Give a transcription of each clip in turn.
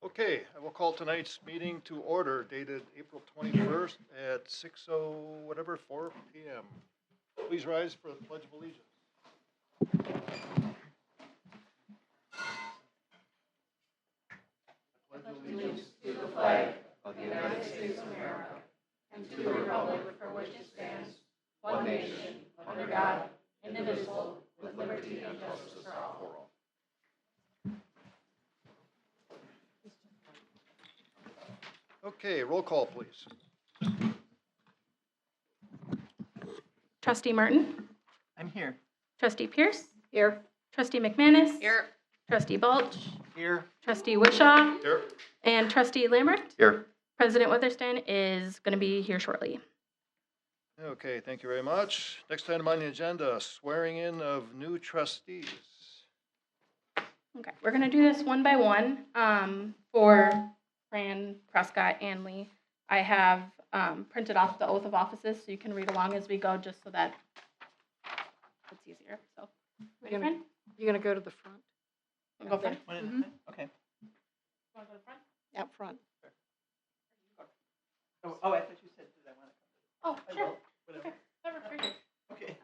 Okay, I will call tonight's meeting to order dated April 21st at 4 p.m. Please rise for the Pledge of Allegiance. I pledge allegiance to the flag of the United States of America and to the republic for which it stands, one nation, under God, indivisible, with liberty and justice for all. Okay, roll call, please. Trustee Martin, I'm here. Trustee Pierce, Here. Trustee McManus. Here. Trustee Balch, Here. Trustee Wishaw, Here. and Trustee Lambert. Here. President Witherston is going to be here shortly. Okay, thank you very much. Next item on the agenda, swearing in of new trustees. Okay, we're going to do this one by one for Fran, Prescott, and Lee. I have printed off the oath of offices so you can read along as we go, just so that it's easier. So, ready, Fran? You're going to go to the front? Go front. One at a Mhm. time? Okay. Want to go to front? Out front. Oh, I thought you said, did I want to Oh, come? I sure. will, whatever. Okay, whatever, for you. Okay.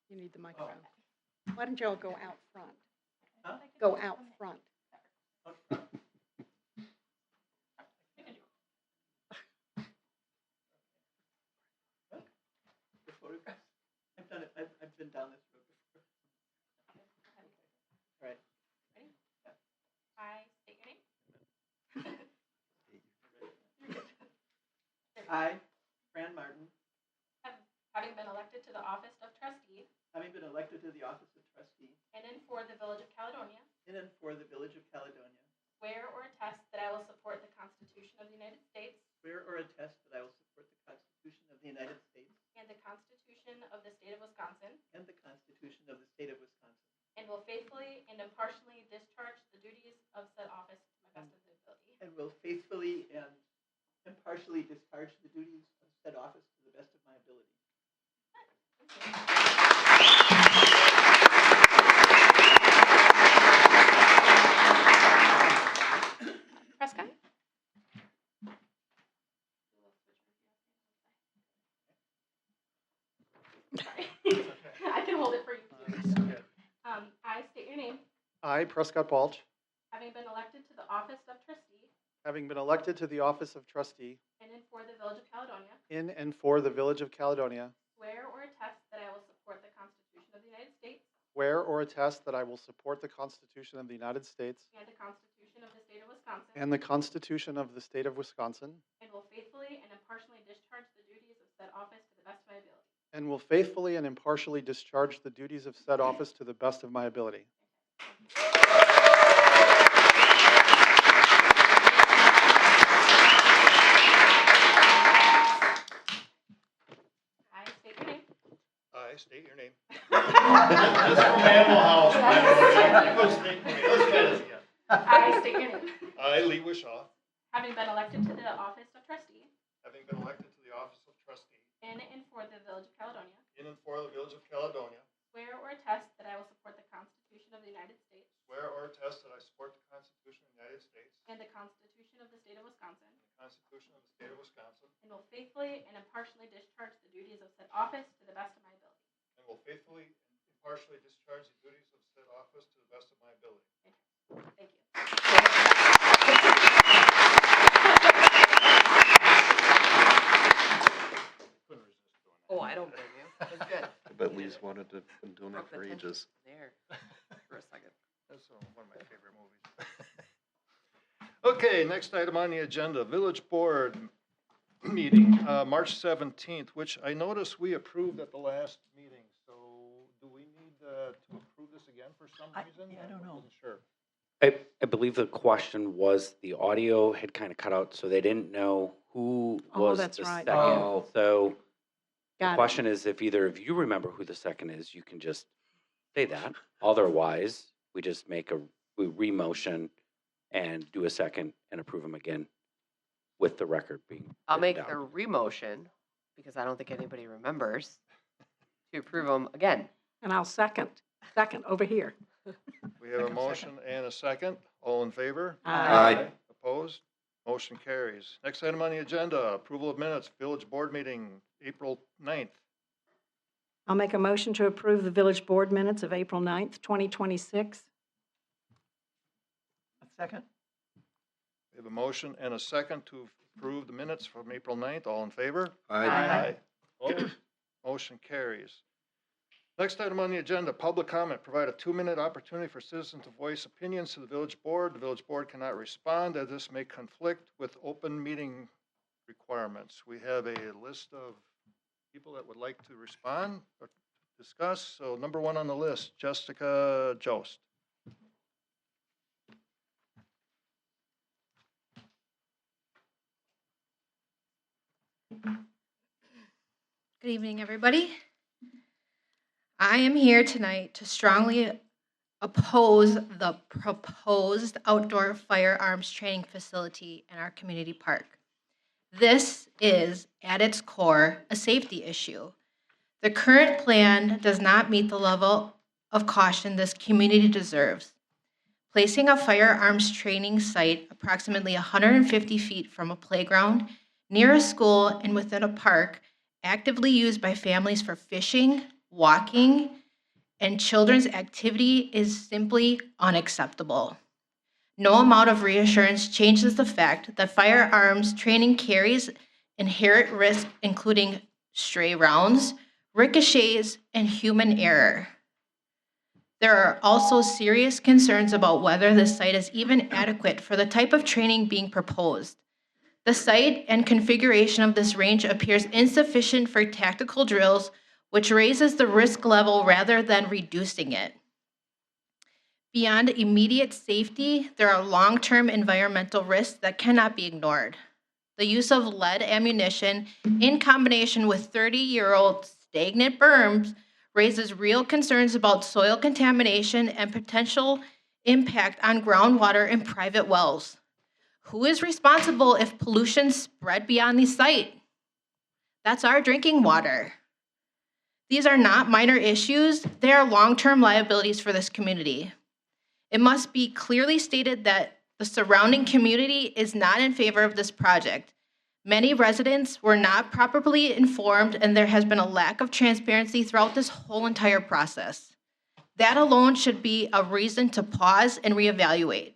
You need the microphone. Why don't y'all go out front? Huh? Go out front. Up front. The photograph? I've done it, I've been down this road before. All right. Ready? I state your name. I, Fran Martin, Having been elected to the office of trustee having been elected to the office of trustee in and for the Village of Caledonia, in and for the Village of Caledonia, swear or attest that I will support the Constitution of the United States swear or attest that I will support the Constitution of the United States and the Constitution of the State of Wisconsin, and the Constitution of the State of Wisconsin, and will faithfully and impartially discharge the duties of said office to my best of my ability. and will faithfully and impartially discharge the duties of said office to the best of my ability. Prescott? Sorry. I can hold it for you. Okay. I state your name, I, Prescott Balch, having been elected to the office of trustee having been elected to the office of trustee in and for the Village of Caledonia, in and for the Village of Caledonia, swear or attest that I will support the Constitution of the United States swear or attest that I will support the Constitution of the United States and the Constitution of the State of Wisconsin, and the Constitution of the State of Wisconsin, and will faithfully and impartially discharge the duties of said office to the best of my ability. and will faithfully and impartially discharge the duties of said office to the best of my ability. I state your name. I state your name. This is from Animal House. by the way. You go state your name. Let's try this again. I state your name. I, Lee Wishaw, Having been elected to the office of trustee having been elected to the office of trustee in and for the Village of Caledonia, in and for the Village of Caledonia, swear or attest that I will support the Constitution of the United States swear or attest that I support the Constitution of the United States and the Constitution of the State of Wisconsin, and the Constitution of the State of Wisconsin, and will faithfully and impartially discharge the duties of said office to the best of my ability. and will faithfully and impartially discharge the duties of said office to the best of my ability. Thank you. Couldn't resist doing that. Oh, I don't blame you. It's good. I bet Lee's wanted to been doing it Broke the for tension ages. There, for a second. That's one of my favorite movies. Okay, next item on the agenda, Village Board meeting, March 17th, which I noticed we approved at the last meeting. So do we need to approve this again for some reason? I don't know. Wasn't sure. I believe the question was the audio had kind of cut out, so they didn't know who Oh, was that's the right. second. Oh. So the Got it. question is, if either of you remember who the second is, you can just say that. Otherwise, we just we re-motion and do a second and approve them again with the record being. I'll make written the down. re-motion, because I don't think anybody remembers, to approve them again. And I'll second over here. We have a motion and a second. All in favor? Aye. Opposed? Motion carries. Next item on the agenda, approval of minutes, village board meeting, April 9th. I'll make a motion to approve the village board minutes of April 9th, 2026. A second? We have a motion and a second to approve the minutes from April 9th. All in favor? Aye. Opposed? Motion carries. Next item on the agenda, public comment. Provide a 2-minute opportunity for citizens to voice opinions to the village board. The village board cannot respond as this may conflict with open meeting requirements. We have a list of people that would like to respond or discuss. So number 1 on the list, Jessica Jost. Good evening, everybody. I am here tonight to strongly oppose the proposed outdoor firearms training facility in our community park. This is, at its core, a safety issue. The current plan does not meet the level of caution this community deserves. Placing a firearms training site approximately 150 feet from a playground, near a school, and within a park actively used by families for fishing, walking, and children's activity is simply unacceptable. No amount of reassurance changes the fact that firearms training carries inherent risk, including stray rounds, ricochets, and human error. There are also serious concerns about whether this site is even adequate for the type of training being proposed. The site and configuration of this range appears insufficient for tactical drills, which raises the risk level rather than reducing it. Beyond immediate safety, there are long-term environmental risks that cannot be ignored. The use of lead ammunition in combination with 30-year-old stagnant berms raises real concerns about soil contamination and potential impact on groundwater and private wells. Who is responsible if pollution spread beyond the site? That's our drinking water. These are not minor issues, they are long-term liabilities for this community. It must be clearly stated that the surrounding community is not in favor of this project. Many residents were not properly informed, and there has been a lack of transparency throughout this whole entire process. That alone should be a reason to pause and reevaluate.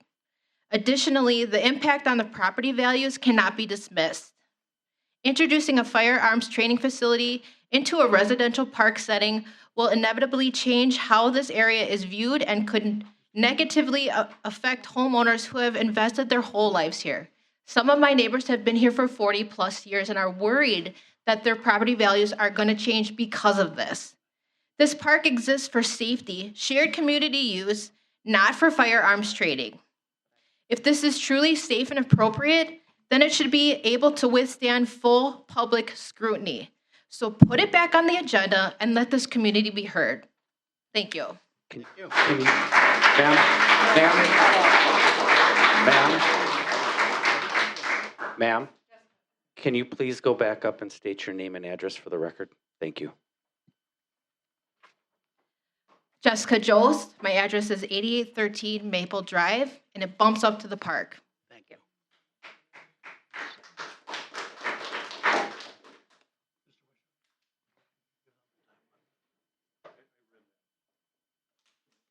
Additionally, the impact on the property values cannot be dismissed. Introducing a firearms training facility into a residential park setting will inevitably change how this area is viewed and could negatively affect homeowners who have invested their whole lives here. Some of my neighbors have been here for 40+ years and are worried that their property values are going to change because of this. This park exists for safety, shared community use, not for firearms training. If this is truly safe and appropriate, then it should be able to withstand full public scrutiny. So put it back on the agenda and let this community be heard. Thank you. Ma'am, can you please go back up and state your name and address for the record? Thank you. Jessica Jost, my address is 8813 Maple Drive, and it bumps up to the park. Thank you.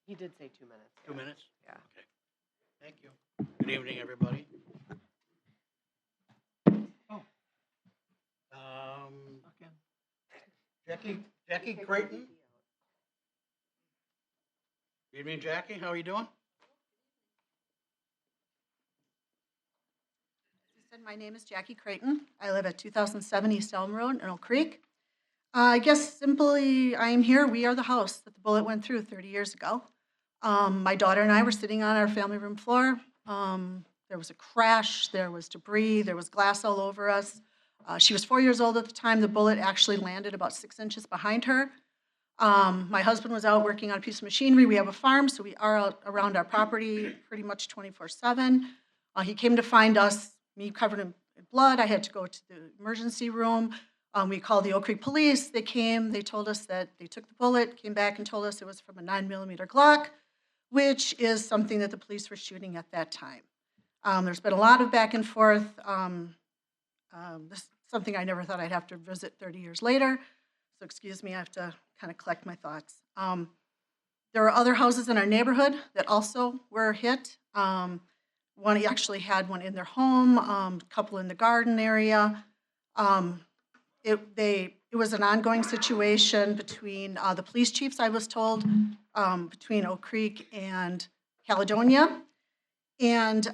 He did say 2 minutes. 2 minutes? Yeah. Okay. Thank you. Good evening, everybody. Oh. Jackie Creighton? Good evening, Jackie. How are you doing? My name is Jackie Creighton. I live at 2007 East Elm Road in Oak Creek. I guess simply I am here. We are the house that the bullet went through 30 years ago. My daughter and I were sitting on our family room floor. There was a crash, there was debris, there was glass all over us. She was 4 years old at the time. The bullet actually landed about 6 inches behind her. My husband was out working on a piece of machinery. We have a farm, so we are out around our property pretty much 24/7. He came to find us, me covered in blood. I had to go to the emergency room. We called the Oak Creek Police. They came, they told us that they took the bullet, came back and told us it was from a 9mm Glock. which is something that the police were shooting at that time. There's been a lot of back and forth. This is something I never thought I'd have to visit 30 years later. So excuse me, I have to kind of collect my thoughts. There are other houses in our neighborhood that also were hit. One actually had one in their home, a couple in the garden area. It was an ongoing situation between the police chiefs, I was told, between Oak Creek and Caledonia. And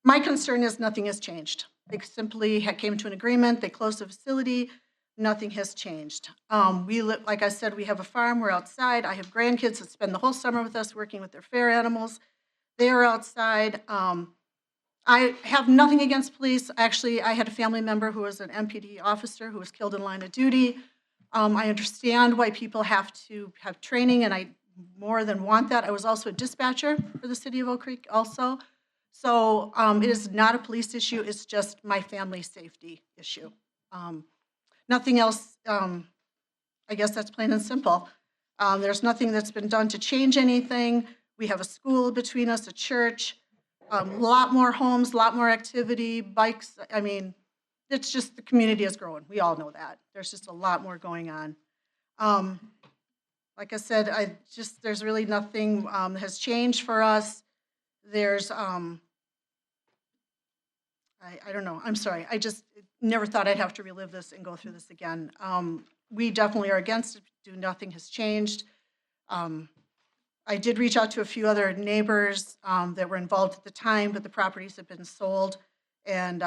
my concern is nothing has changed. They simply came to an agreement, they closed the facility, nothing has changed. Like I said, we have a farm, we're outside. I have grandkids that spend the whole summer with us working with their fair animals. They are outside. I have nothing against police. Actually, I had a family member who was an MPD officer who was killed in line of duty. I understand why people have to have training, and I more than want that. I was also a dispatcher for the city of Oak Creek also. So it is not a police issue, it's just my family's safety issue. Nothing else, I guess that's plain and simple. There's nothing that's been done to change anything. We have a school between us, a church, a lot more homes, a lot more activity, bikes. I mean, it's just the community is growing. We all know that. There's just a lot more going on. Like I said, there's really nothing that has changed for us. There's, I don't know, I'm sorry. I just never thought I'd have to relive this and go through this again. We definitely are against it. Nothing has changed. I did reach out to a few other neighbors that were involved at the time, but the properties have been sold, and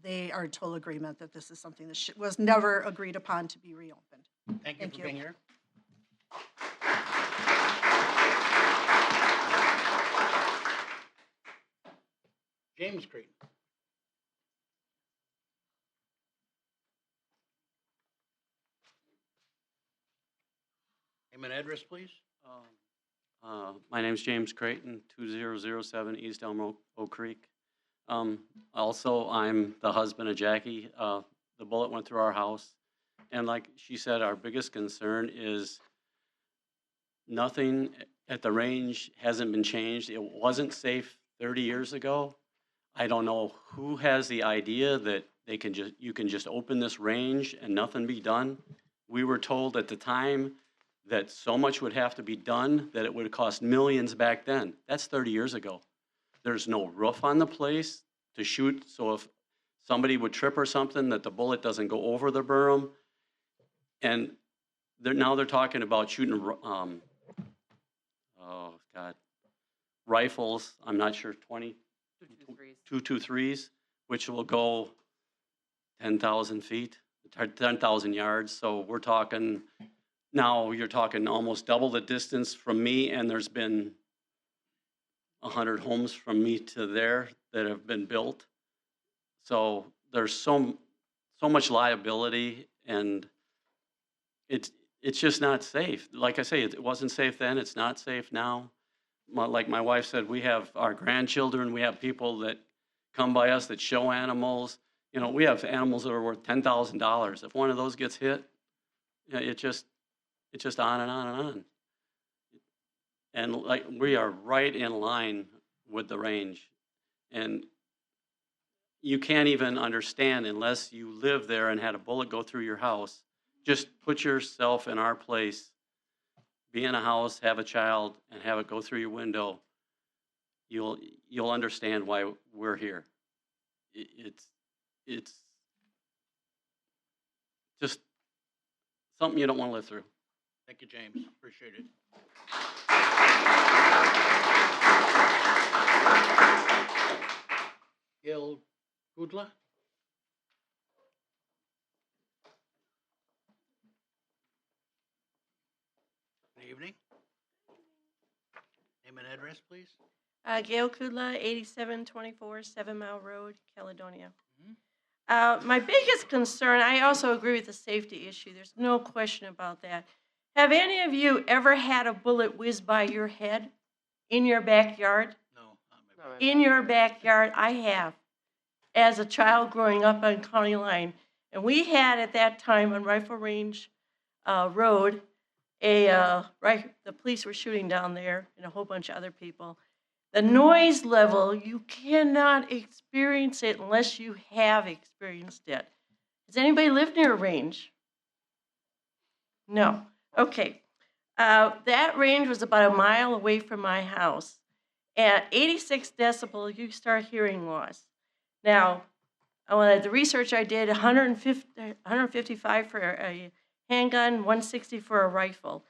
they are in total agreement that this is something that was never agreed upon to be reopened. Thank you for being here. James Creighton. Name and address, please. My name's James Creighton, 2007 East Elm Oak Creek. Also, I'm the husband of Jackie. The bullet went through our house. And like she said, our biggest concern is nothing at the range hasn't been changed. It wasn't safe 30 years ago. I don't know who has the idea that you can just open this range and nothing be done. We were told at the time that so much would have to be done that it would have cost millions back then. That's 30 years ago. There's no roof on the place to shoot, so if somebody would trip or something, that the bullet doesn't go over the berm. And now they're talking about shooting, rifles, I'm not sure, 223s, which will go 10,000 feet, 10,000 yards. So we're talking, now you're talking almost double the distance from me, and there's been 100 homes from me to there that have been built. So there's so much liability, and it's just not safe. Like I say, it wasn't safe then, it's not safe now. Like my wife said, we have our grandchildren, we have people that come by us that show animals. You know, we have animals that are worth $10,000. If one of those gets hit, you know, it's just on and on and on. And like, we are right in line with the range. And you can't even understand unless you live there and had a bullet go through your house. Just put yourself in our place. Be in a house, have a child, and have it go through your window. You'll understand why we're here. It's just something you don't want to live through. Thank you, James. Appreciate it. Gail Gudla. Good evening. Name and address, please. Gail Kudla, 8724 7 Mile Road, Caledonia. My biggest concern, I also agree with the safety issue. There's no question about that. Have any of you ever had a bullet whiz by your head in your backyard? No. In your backyard, I have, as a child growing up on County Line. And we had at that time on Rifle Range Road the police were shooting down there and a whole bunch of other people. The noise level, you cannot experience it unless you have experienced it. Has anybody lived near a range? No. Okay. That range was about a mile away from my house. At 86 decibel, you start hearing loss. Now, the research I did, 155 for a handgun, 160 for a rifle.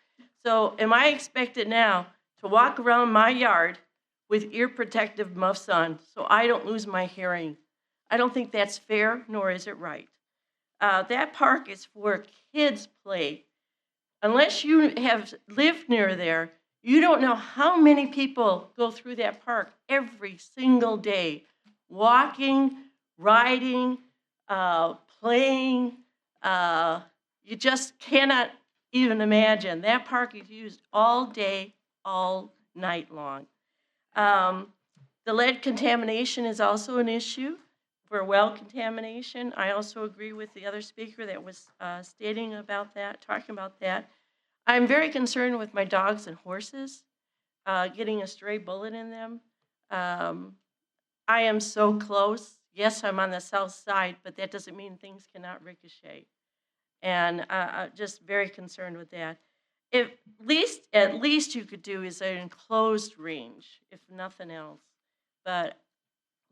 So am I expected now to walk around my yard with ear protective muffs on so I don't lose my hearing? I don't think that's fair, nor is it right. That park is where kids play. Unless you have lived near there, you don't know how many people go through that park every single day, walking, riding, playing. You just cannot even imagine. That park is used all day, all night long. The lead contamination is also an issue for well contamination. I also agree with the other speaker that was stating about that, talking about that. I'm very concerned with my dogs and horses, getting a stray bullet in them. I am so close. Yes, I'm on the south side, but that doesn't mean things cannot ricochet. And just very concerned with that. At least you could do is an enclosed range, if nothing else. But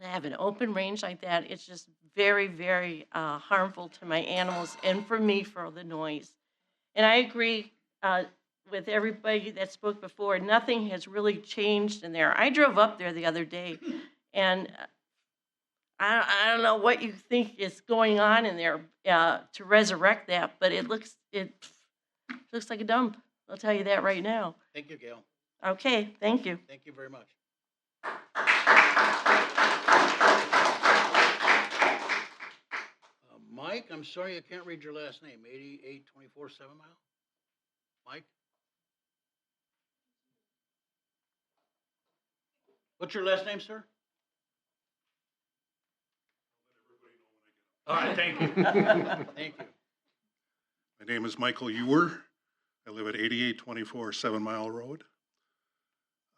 to have an open range like that, it's just very, very harmful to my animals and for me for the noise. And I agree with everybody that spoke before. Nothing has really changed in there. I drove up there the other day, and I don't know what you think is going on in there to resurrect that, but it looks like a dump. I'll tell you that right now. Thank you, Gail. Okay, thank you. Thank you very much. Mike, I'm sorry I can't read your last name. 8824 7 Mile? Mike? What's your last name, sir? All right, thank you. Thank you. My name is Michael Ewer. I live at 8824 7 Mile Road.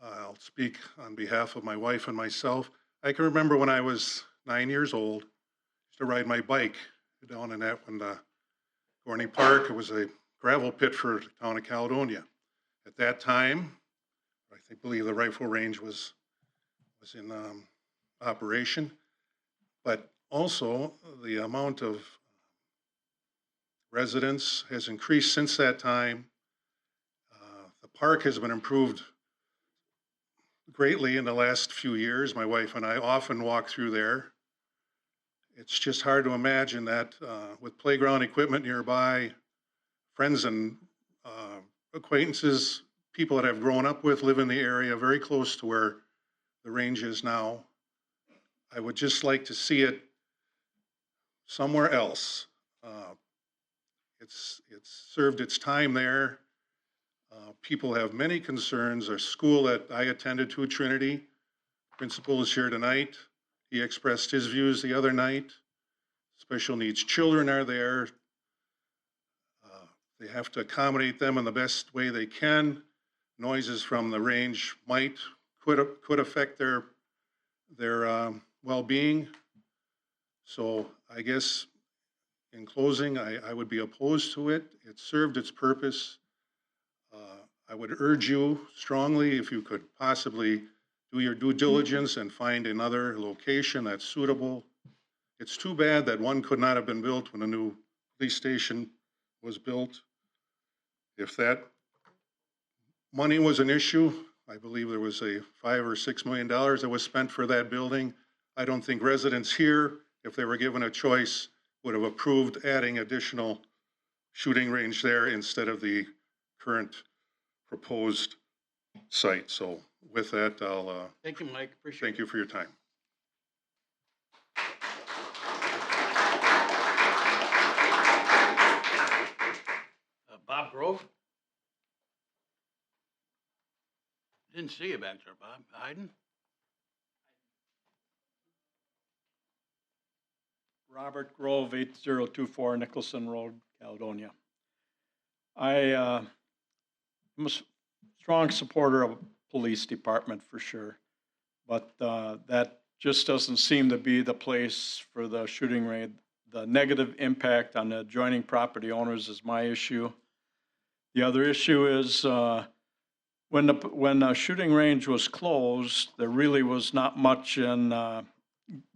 I'll speak on behalf of my wife and myself. I can remember when I was 9 years old, I used to ride my bike down in that one, Gorney Park. It was a gravel pit for the town of Caledonia. At that time, I believe the rifle range was in operation, but also the amount of residents has increased since that time. The park has been improved greatly in the last few years. My wife and I often walk through there. It's just hard to imagine that with playground equipment nearby, friends and acquaintances, people that I've grown up with live in the area very close to where the range is now. I would just like to see it somewhere else. It's served its time there. People have many concerns. Our school that I attended to, Trinity, principal is here tonight. He expressed his views the other night. Special needs children are there. They have to accommodate them in the best way they can. Noises from the range could affect their well-being. So I guess in closing, I would be opposed to it. It served its purpose. I would urge you strongly, if you could possibly do your due diligence and find another location that's suitable. It's too bad that one could not have been built when a new police station was built. If that money was an issue, I believe there was a $5 or $6 million that was spent for that building. I don't think residents here, if they were given a choice, would have approved adding additional shooting range there instead of the current proposed site. So with that, I'll Thank you, Mike. Appreciate thank you for your time. Bob Grove? Didn't see you back there, Bob. Hiding? Robert Grove, 8024 Nicholson Road, Caledonia. I I'm a strong supporter of a police department for sure. But that just doesn't seem to be the place for the shooting range. The negative impact on the adjoining property owners is my issue. The other issue is when the shooting range was closed, there really was not much in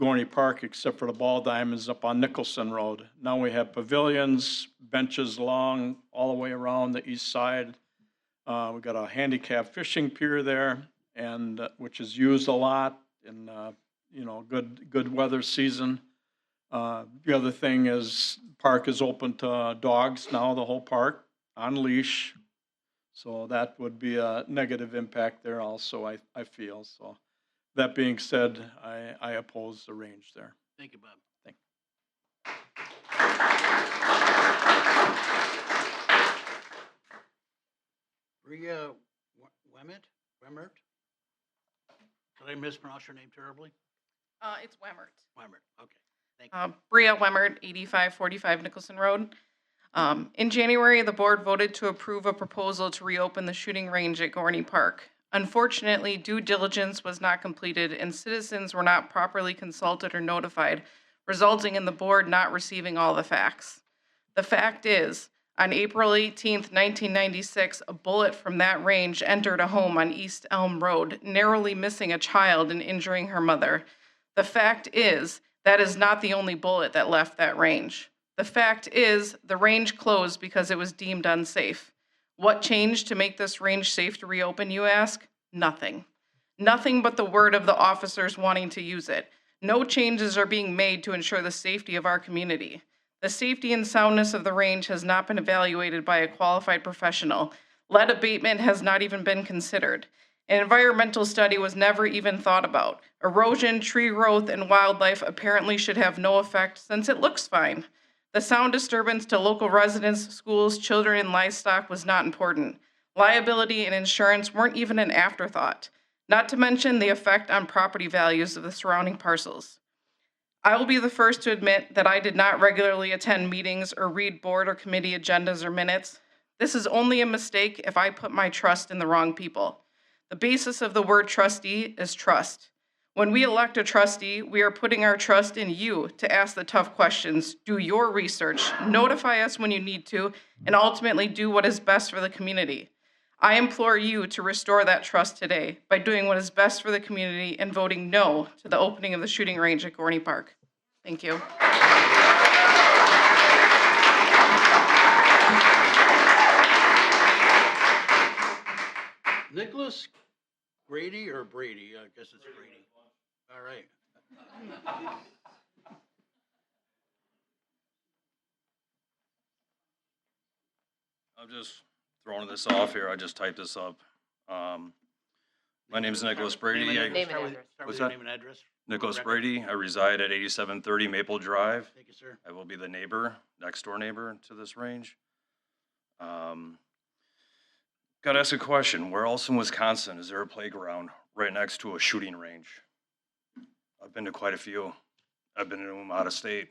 Gorney Park except for the ball diamonds up on Nicholson Road. Now we have pavilions, benches along all the way around the east side. We got a handicap fishing pier there, and which is used a lot in good weather season. The other thing is park is open to dogs now, the whole park on leash. So that would be a negative impact there also, I feel. So that being said, I oppose the range there. Thank you, Bob. Thank Bria Wemmert? Did I mispronounce your name terribly? It's Wemmert. Wemmert, okay. Thank you. Bria Wemmert, 8545 Nicholson Road. In January, the board voted to approve a proposal to reopen the shooting range at Gorney Park. Unfortunately, due diligence was not completed and citizens were not properly consulted or notified, resulting in the board not receiving all the facts. The fact is, on April 18th, 1996, a bullet from that range entered a home on East Elm Road, narrowly missing a child and injuring her mother. The fact is, that is not the only bullet that left that range. The fact is, the range closed because it was deemed unsafe. What changed to make this range safe to reopen, you ask? Nothing. Nothing but the word of the officers wanting to use it. No changes are being made to ensure the safety of our community. The safety and soundness of the range has not been evaluated by a qualified professional. Lead abatement has not even been considered. An environmental study was never even thought about. Erosion, tree growth, and wildlife apparently should have no effect since it looks fine. The sound disturbance to local residents, schools, children, and livestock was not important. Liability and insurance weren't even an afterthought, not to mention the effect on property values of the surrounding parcels. I will be the first to admit that I did not regularly attend meetings or read board or committee agendas or minutes. This is only a mistake if I put my trust in the wrong people. The basis of the word trustee is trust. When we elect a trustee, we are putting our trust in you to ask the tough questions, do your research, notify us when you need to, and ultimately do what is best for the community. I implore you to restore that trust today by doing what is best for the community and voting no to the opening of the shooting range at Gorney Park. Thank you. Nicholas Grady or Brady? I guess it's Brady. All right. I'm just throwing this off here. I just typed this up. My name is Nicholas Brady. Name and Name and address. address. Start What's with your that? name and address. Nicholas Record. Brady. I reside at 8730 Maple Drive. Thank you, sir. I will be the neighbor, next door neighbor to this range. Got to ask a question. Where else in Wisconsin is there a playground right next to a shooting range? I've been to quite a few. I've been to them out of state.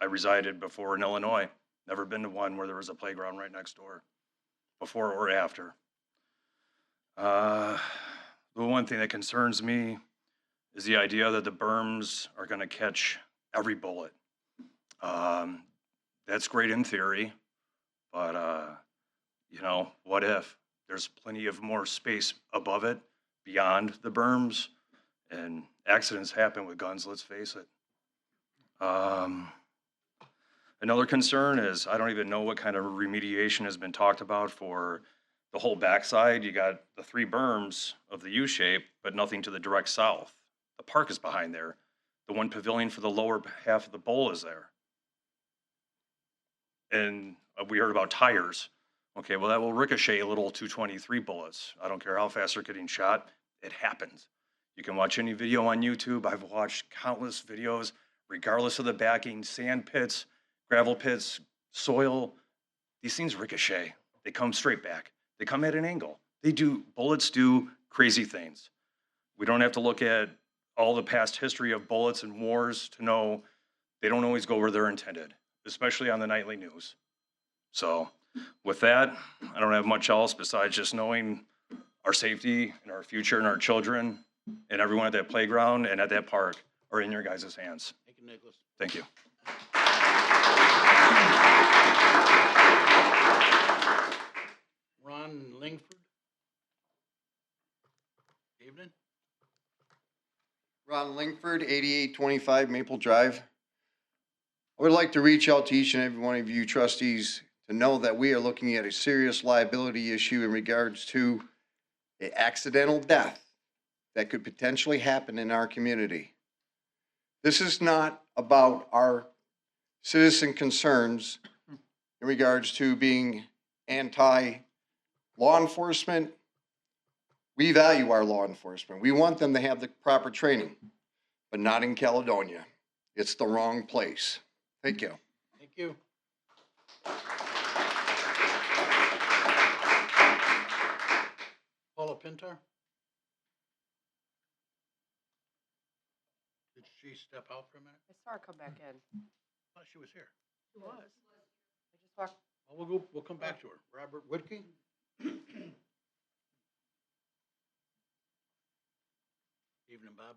I resided before in Illinois. Never been to one where there was a playground right next door, before or after. The one thing that concerns me is the idea that the berms are going to catch every bullet. That's great in theory, but what if? There's plenty of more space above it, beyond the berms, and accidents happen with guns, let's face it. Another concern is I don't even know what kind of remediation has been talked about for the whole backside. You got the 3 berms of the U shape, but nothing to the direct south. The park is behind there. The one pavilion for the lower half of the bowl is there. And we heard about tires. Okay, well, that will ricochet little 223 bullets. I don't care how fast they're getting shot. It happens. You can watch any video on YouTube. I've watched countless videos, regardless of the backing, sand pits, gravel pits, soil. These things ricochet. They come straight back. They come at an angle. Bullets do crazy things. We don't have to look at all the past history of bullets and wars to know they don't always go where they're intended, especially on the nightly news. So with that, I don't have much else besides just knowing our safety and our future and our children and everyone at that playground and at that park are in your guys' hands. Thank you, Nicholas. Thank you. Ron Lingford. Evening. Ron Lingford, 8825 Maple Drive. I would like to reach out to each and every one of you trustees to know that we are looking at a serious liability issue in regards to an accidental death that could potentially happen in our community. This is not about our citizen concerns in regards to being anti-law enforcement. We value our law enforcement. We want them to have the proper training, but not in Caledonia. It's the wrong place. Thank you. Thank you. Paula Pintar? Did she step out for a minute? I saw her come back in. I thought she was here. She was. I just walked. Well, we'll come back to her. Robert Whitke? Evening, Bob.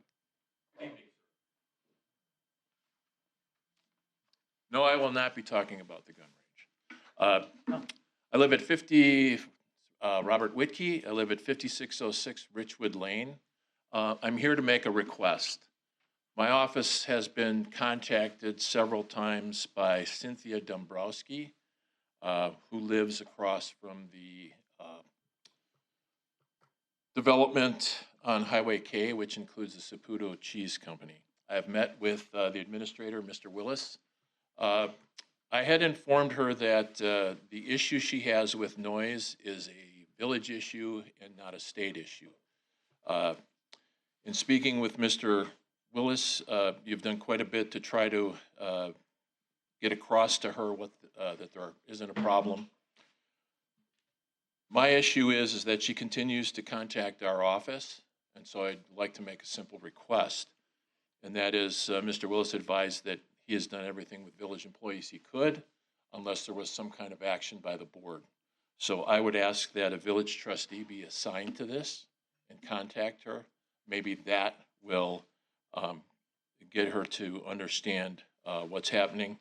No, I will not be talking about the gun range. I live at 50 Robert Whitke. I live at 5606 Richwood Lane. I'm here to make a request. My office has been contacted several times by Cynthia Dombrowski, who lives across from the development on Highway K, which includes the Saputo Cheese Company. I have met with the administrator, Mr. Willis. I had informed her that the issue she has with noise is a village issue and not a state issue. In speaking with Mr. Willis, you've done quite a bit to try to get across to her that there isn't a problem. My issue is that she continues to contact our office, and so I'd like to make a simple request, and that is Mr. Willis advised that he has done everything with village employees he could, unless there was some kind of action by the board. So I would ask that a village trustee be assigned to this and contact her. Maybe that will get her to understand what's happening.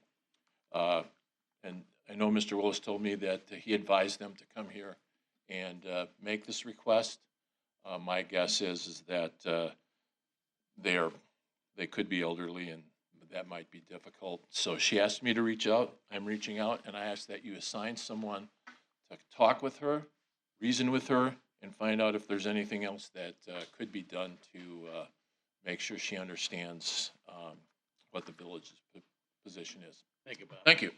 And I know Mr. Willis told me that he advised them to come here and make this request. My guess is that they could be elderly and that might be difficult. So she asked me to reach out. I'm reaching out, and I ask that you assign someone to talk with her, reason with her, and find out if there's anything else that could be done to make sure she understands what the village's position is. Thank you, Bob. Thank you.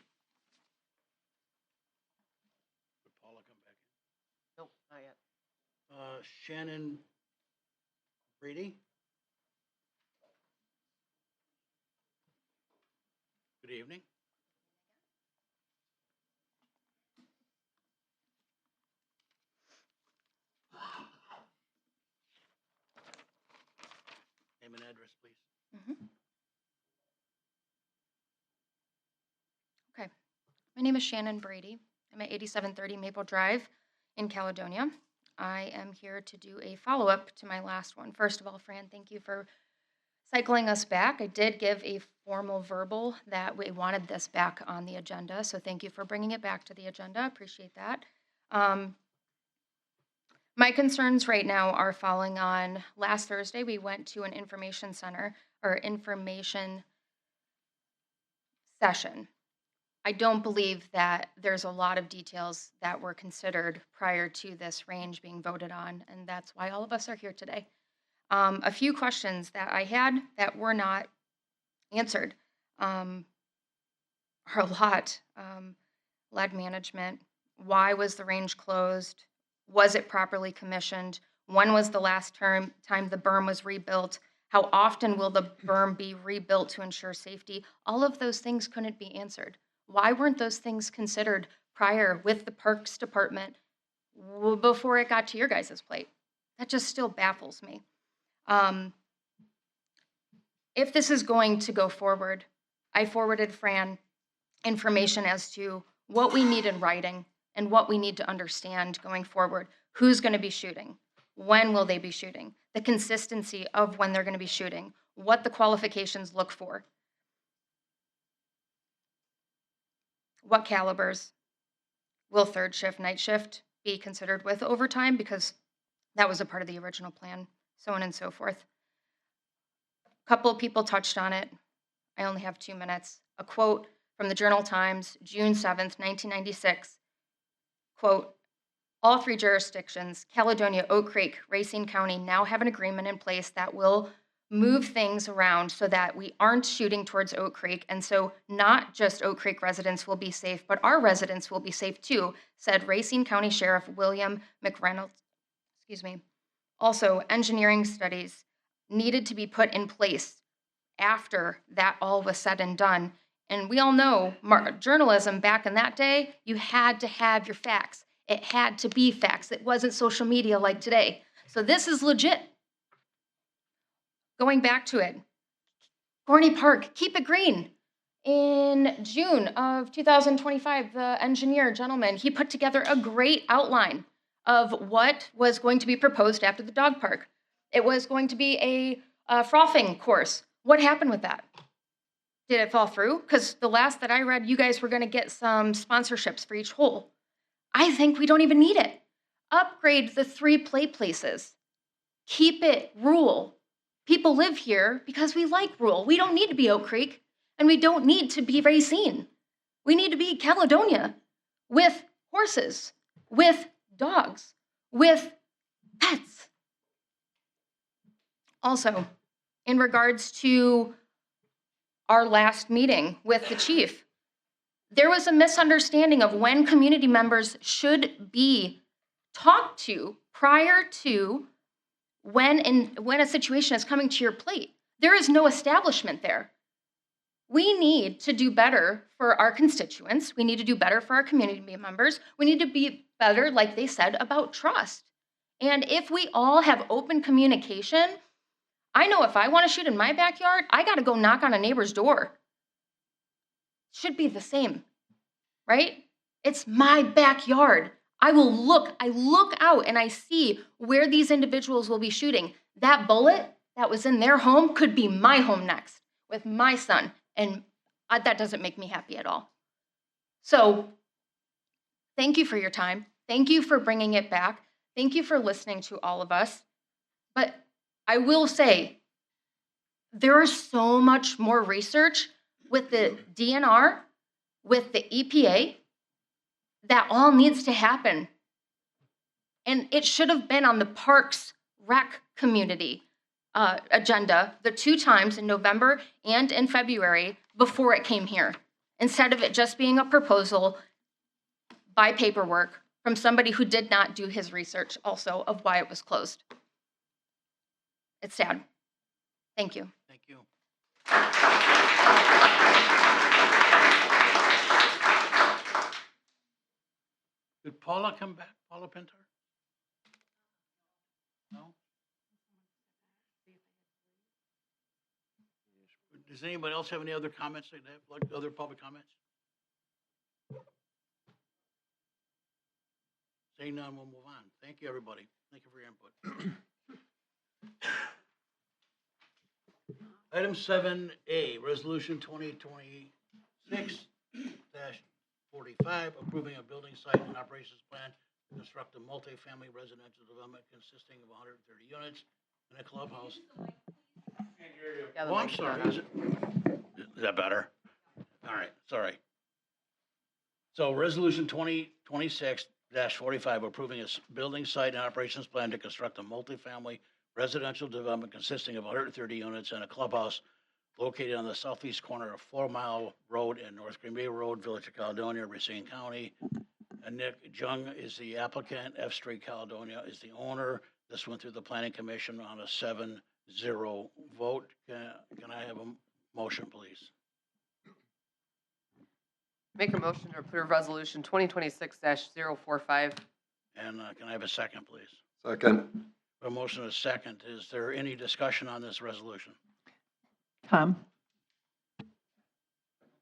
Would Paula come back in? Nope, not yet. Shannon Brady? Good evening. Name and address, please. Okay. My name is Shannon Brady. I'm at 8730 Maple Drive in Caledonia. I am here to do a follow-up to my last one. First of all, Fran, thank you for cycling us back. I did give a formal verbal that we wanted this back on the agenda, so thank you for bringing it back to the agenda. Appreciate that. My concerns right now are following on last Thursday. We went to an information center or information session. I don't believe that there's a lot of details that were considered prior to this range being voted on, and that's why all of us are here today. A few questions that I had that were not answered are a lot. Lead management, why was the range closed? Was it properly commissioned? When was the last time the berm was rebuilt? How often will the berm be rebuilt to ensure safety? All of those things couldn't be answered. Why weren't those things considered prior with the Parks Department before it got to your guys' plate? That just still baffles me. If this is going to go forward, I forwarded Fran information as to what we need in writing and what we need to understand going forward. Who's going to be shooting? When will they be shooting? The consistency of when they're going to be shooting, what the qualifications look for, what calibers. Will third shift, night shift be considered with overtime? Because that was a part of the original plan, so on and so forth. A couple of people touched on it. I only have 2 minutes. A quote from the Journal-Times, June 7th, 1996. Quote, all 3 jurisdictions, Caledonia, Oak Creek, Racine County, now have an agreement in place that will move things around so that we aren't shooting towards Oak Creek. And so not just Oak Creek residents will be safe, but our residents will be safe too, said Racine County Sheriff William McReynolds. Excuse me. Also, engineering studies needed to be put in place after that all was said and done. And we all know journalism back in that day, you had to have your facts. It had to be facts. It wasn't social media like today. So this is legit. Going back to it, Gorney Park, keep it green. In June of 2025, the engineer gentleman, he put together a great outline of what was going to be proposed after the dog park. It was going to be a frothing course. What happened with that? Did it fall through? Because the last that I read, you guys were going to get some sponsorships for each hole. I think we don't even need it. Upgrade the 3 play places. Keep it rural. People live here because we like rural. We don't need to be Oak Creek, and we don't need to be Racine. We need to be Caledonia with horses, with dogs, with pets. Also, in regards to our last meeting with the chief, there was a misunderstanding of when community members should be talked to prior to when a situation is coming to your plate. There is no establishment there. We need to do better for our constituents. We need to do better for our community members. We need to be better, like they said, about trust. And if we all have open communication, I know if I want to shoot in my backyard, I got to go knock on a neighbor's door. Should be the same, right? It's my backyard. I look out and I see where these individuals will be shooting. That bullet that was in their home could be my home next with my son. And that doesn't make me happy at all. So thank you for your time. Thank you for bringing it back. Thank you for listening to all of us. But I will say, there is so much more research with the DNR, with the EPA, that all needs to happen. And it should have been on the Parks Rec community agenda the 2 times in November and in February before it came here, instead of it just being a proposal by paperwork from somebody who did not do his research also of why it was closed. It's sad. Thank you. Thank you. Did Paula come back? Paula Pintar? No? Does anybody else have any other comments, like other public comments? Saying none, we'll move on. Thank you, everybody. Thank you for your input. Item 7A, Resolution 2026-45, approving a building site and operations plan to construct a multifamily residential development consisting of 130 units and a clubhouse. Oh, I'm sorry. Is that better? All right, sorry. So Resolution 2026-45, approving a building site and operations plan to construct a multifamily residential development consisting of 130 units and a clubhouse located on the southeast corner of 4 Mile Road and North Green Bay Road, Village of Caledonia, Racine County. And Nick Jung is the applicant. F Street Caledonia is the owner. This went through the Planning Commission on a 7-0 vote. Can I have a motion, please? Make a motion to approve resolution 2026-045. And can I have a second, please? Second. A motion is second. Is there any discussion on this resolution? Tom?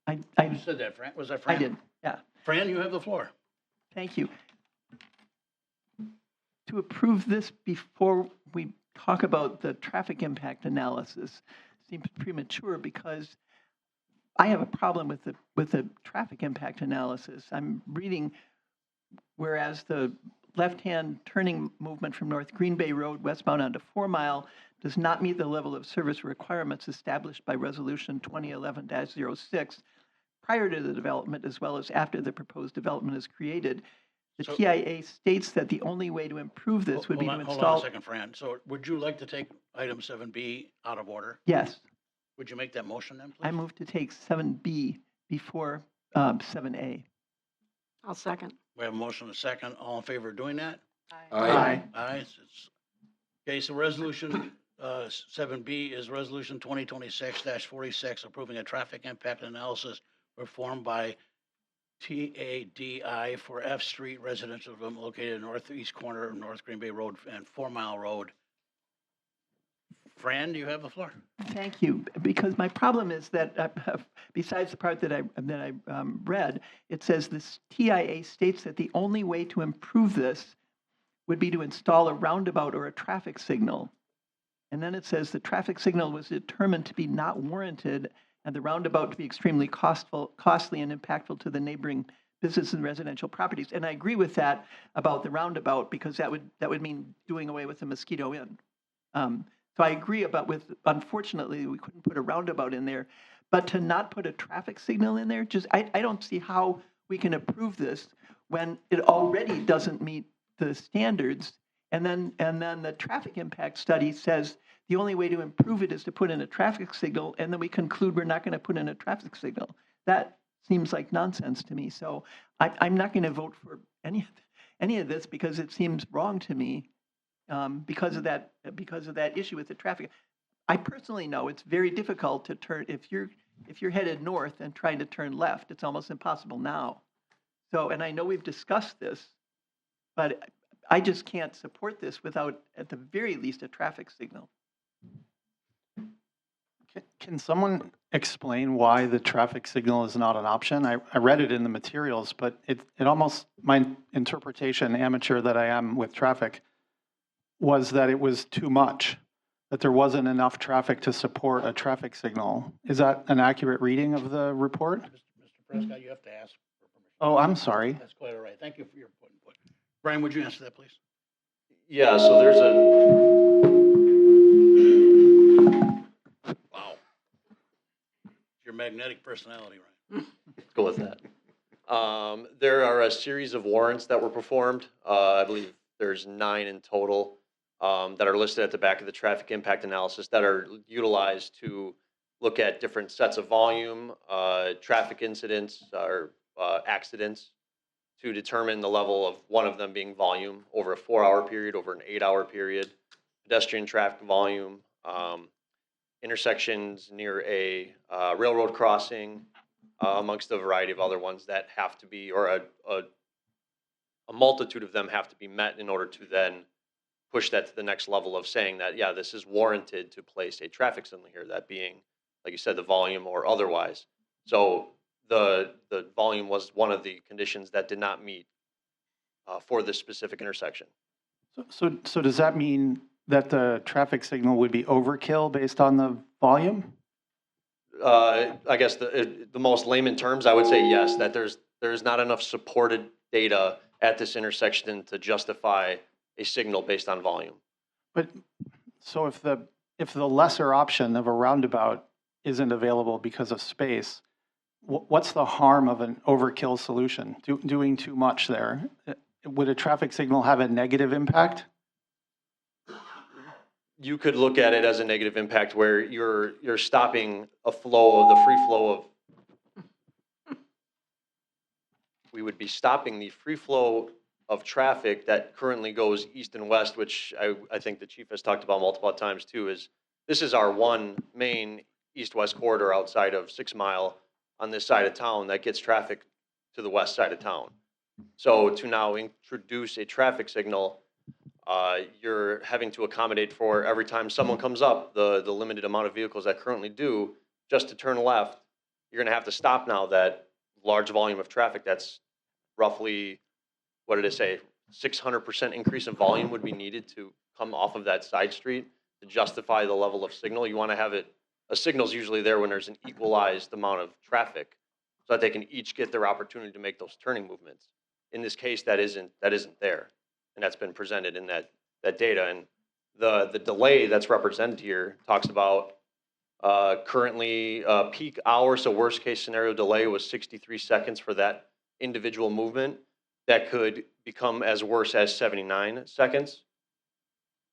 You said that, Fran. Was that Fran? I did, yeah. Fran, you have the floor. Thank you. To approve this before we talk about the traffic impact analysis seems premature because I have a problem with the traffic impact analysis. I'm reading, whereas the left-hand turning movement from North Green Bay Road westbound onto 4 Mile does not meet the level of service requirements established by Resolution 2011-06 prior to the development as well as after the proposed development is created. The So- TIA states that the only way to improve this would be to Hold on a install. second, Fran. So would you like to take item 7B out of order? Yes, Would you make that motion then, please? I move to take 7B before 7A. I'll second. We have a motion and a second. All in favor of doing that? Aye. Aye. Okay, so resolution 7B is resolution 2026-46, approving a traffic impact analysis performed by TADI for F Street residential development located in northeast corner of North Green Bay Road and 4 Mile Road. Fran, do you have the floor? Thank you, because my problem is that besides the part that I read, it says this TIA states that the only way to improve this would be to install a roundabout or a traffic signal. And then it says the traffic signal was determined to be not warranted and the roundabout to be extremely costly and impactful to the neighboring business and residential properties. And I agree with that about the roundabout because that would mean doing away with the Mosquito Inn. So I agree unfortunately, we couldn't put a roundabout in there, but to not put a traffic signal in there, I don't see how we can approve this when it already doesn't meet the standards. And then the traffic impact study says the only way to improve it is to put in a traffic signal, and then we conclude we're not going to put in a traffic signal. That seems like nonsense to me. So I'm not going to vote for any of this because it seems wrong to me. Because of that issue with the traffic. I personally know it's very difficult to turn if you're headed north and trying to turn left. It's almost impossible now. So, and I know we've discussed this, but I just can't support this without, at the very least, a traffic signal. Can someone explain why the traffic signal is not an option? I read it in the materials, but it almost, my interpretation, amateur that I am with traffic, was that it was too much, that there wasn't enough traffic to support a traffic signal. Is that an accurate reading of the report? Mr. Prescott, you have to ask for permission. Oh, I'm sorry. That's quite all right. Thank you for your input. Brian, would you answer that, please? Yeah, so there's Wow. Your magnetic personality, right? go with that. There are a series of warrants that were performed. I believe there's 9 in total that are listed at the back of the traffic impact analysis that are utilized to look at different sets of volume, traffic incidents or accidents to determine the level of one of them being volume over a 4-hour period, over an 8-hour period, pedestrian traffic volume, intersections near a railroad crossing, amongst a variety of other ones that have to be, or a multitude of them have to be met in order to then push that to the next level of saying that, yeah, this is warranted to place a traffic signal here, that being, like you said, the volume or otherwise. So the volume was one of the conditions that did not meet for this specific intersection. So does that mean that the traffic signal would be overkill based on the volume? I guess the most layman terms, I would say yes, that there's not enough supported data at this intersection to justify a signal based on volume. But so if the lesser option of a roundabout isn't available because of space, what's the harm of an overkill solution? Doing too much there? Would a traffic signal have a negative impact? You could look at it as a negative impact where you're stopping a flow of the free flow of. We would be stopping the free flow of traffic that currently goes east and west, which I think the chief has talked about multiple times too, is this is our one main east-west corridor outside of 6 Mile on this side of town that gets traffic to the west side of town. So to now introduce a traffic signal, you're having to accommodate for every time someone comes up, the limited amount of vehicles that currently do, just to turn left, you're gonna have to stop now that large volume of traffic that's roughly what did it say? 600% increase in volume would be needed to come off of that side street to justify the level of signal. You want to have it, a signal's usually there when there's an equalized amount of traffic so that they can each get their opportunity to make those turning movements. In this case, that isn't there. And that's been presented in that data. And the delay that's represented here talks about currently peak hour, so worst case scenario delay was 63 seconds for that individual movement. That could become as worse as 79 seconds.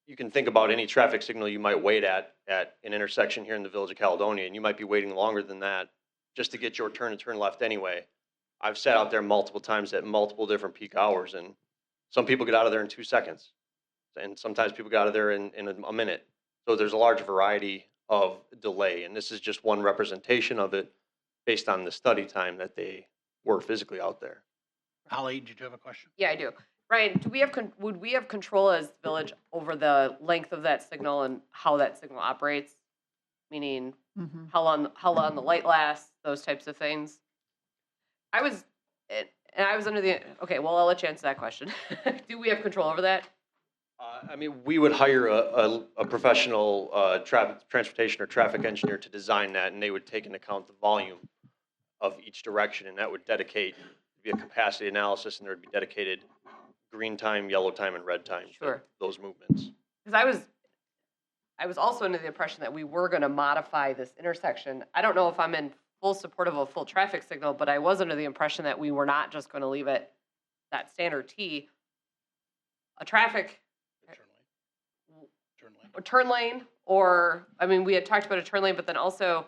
You can think about any traffic signal you might wait at an intersection here in the Village of Caledonia, and you might be waiting longer than that just to get your turn and turn left anyway. I've sat out there multiple times at multiple different peak hours, and some people get out of there in 2 seconds, and sometimes people get out of there in a minute. So there's a large variety of delay, and this is just one representation of it based on the study time that they were physically out there. Holly, did you have a question? Yeah, I do. Ryan, would we have control as the village over the length of that signal and how that signal operates? Meaning how long the light lasts, those types of things? I was under the, okay, well, I'll let you answer that question. Do we have control over that? I mean, we would hire a professional transportation or traffic engineer to design that, and they would take into account the volume of each direction, and that would dedicate be a capacity analysis, and there would be dedicated green time, yellow time, and red time for those movements. Because I was also under the impression that we were going to modify this intersection. I don't know if I'm in full support of a full traffic signal, but I was under the impression that we were not just going to leave it that standard T. A traffic turn lane, or I mean, we had talked about a turn lane, but then also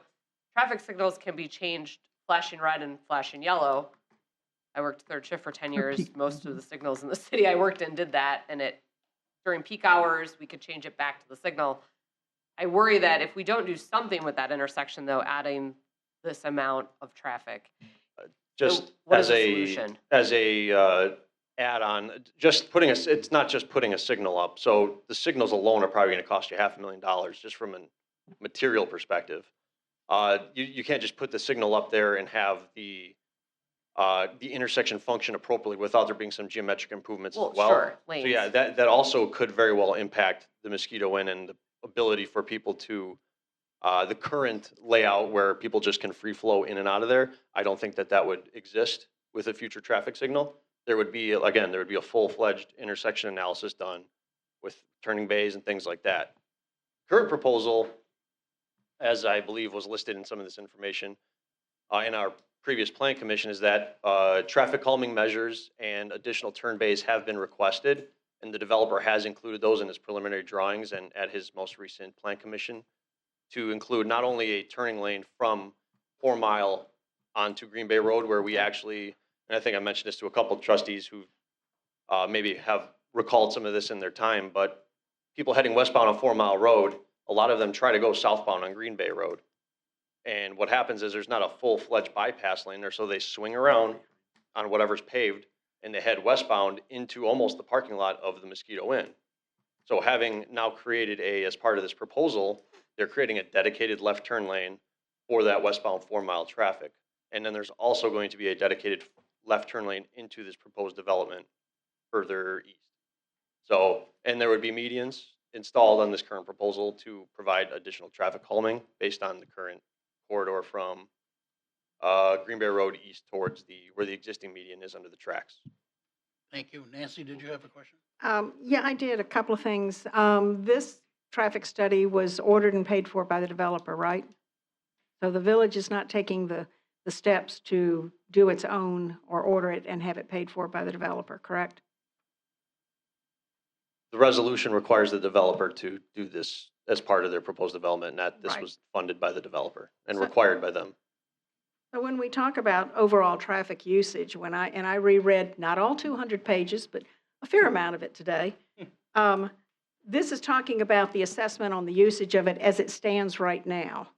traffic signals can be changed flashing red and flashing yellow. I worked third shift for 10 years. Most of the signals in the city I worked in did that, and during peak hours, we could change it back to the signal. I worry that if we don't do something with that intersection, though, adding this amount of traffic, Just what as is the a solution? add-on, just putting it's not just putting a signal up. So the signals alone are probably going to cost you $500,000 just from a material perspective. You can't just put the signal up there and have the intersection function appropriately without there being some geometric improvements as well. Sure, So lanes. yeah, that also could very well impact the Mosquito Inn and the ability for people to the current layout where people just can free flow in and out of there. I don't think that would exist with a future traffic signal. There would be a full-fledged intersection analysis done with turning bays and things like that. Current proposal, as I believe was listed in some of this information in our previous plan commission, is that traffic calming measures and additional turn bays have been requested, and the developer has included those in his preliminary drawings and at his most recent plan commission to include not only a turning lane from 4 Mile onto Green Bay Road, where we actually, and I think I mentioned this to a couple of trustees who maybe have recalled some of this in their time, but people heading westbound on 4 Mile Road, a lot of them try to go southbound on Green Bay Road. And what happens is there's not a full-fledged bypass lane there, so they swing around on whatever's paved and they head westbound into almost the parking lot of the Mosquito Inn. So having now created as part of this proposal, they're creating a dedicated left turn lane for that westbound 4 Mile traffic. And then there's also going to be a dedicated left turn lane into this proposed development further east. So, and there would be medians installed on this current proposal to provide additional traffic calming based on the current corridor from Green Bay Road east towards where the existing median is under the tracks. Thank you. Nancy, did you have a question? Yeah, I did a couple of things. This traffic study was ordered and paid for by the developer, right? So the village is not taking the steps to do its own or order it and have it paid for by the developer, correct? The resolution requires the developer to do this as part of their proposed development, and that this was funded by the developer and required by them. So when we talk about overall traffic usage, I reread not all 200 pages, but a fair amount of it today, this is talking about the assessment on the usage of it as it stands right now,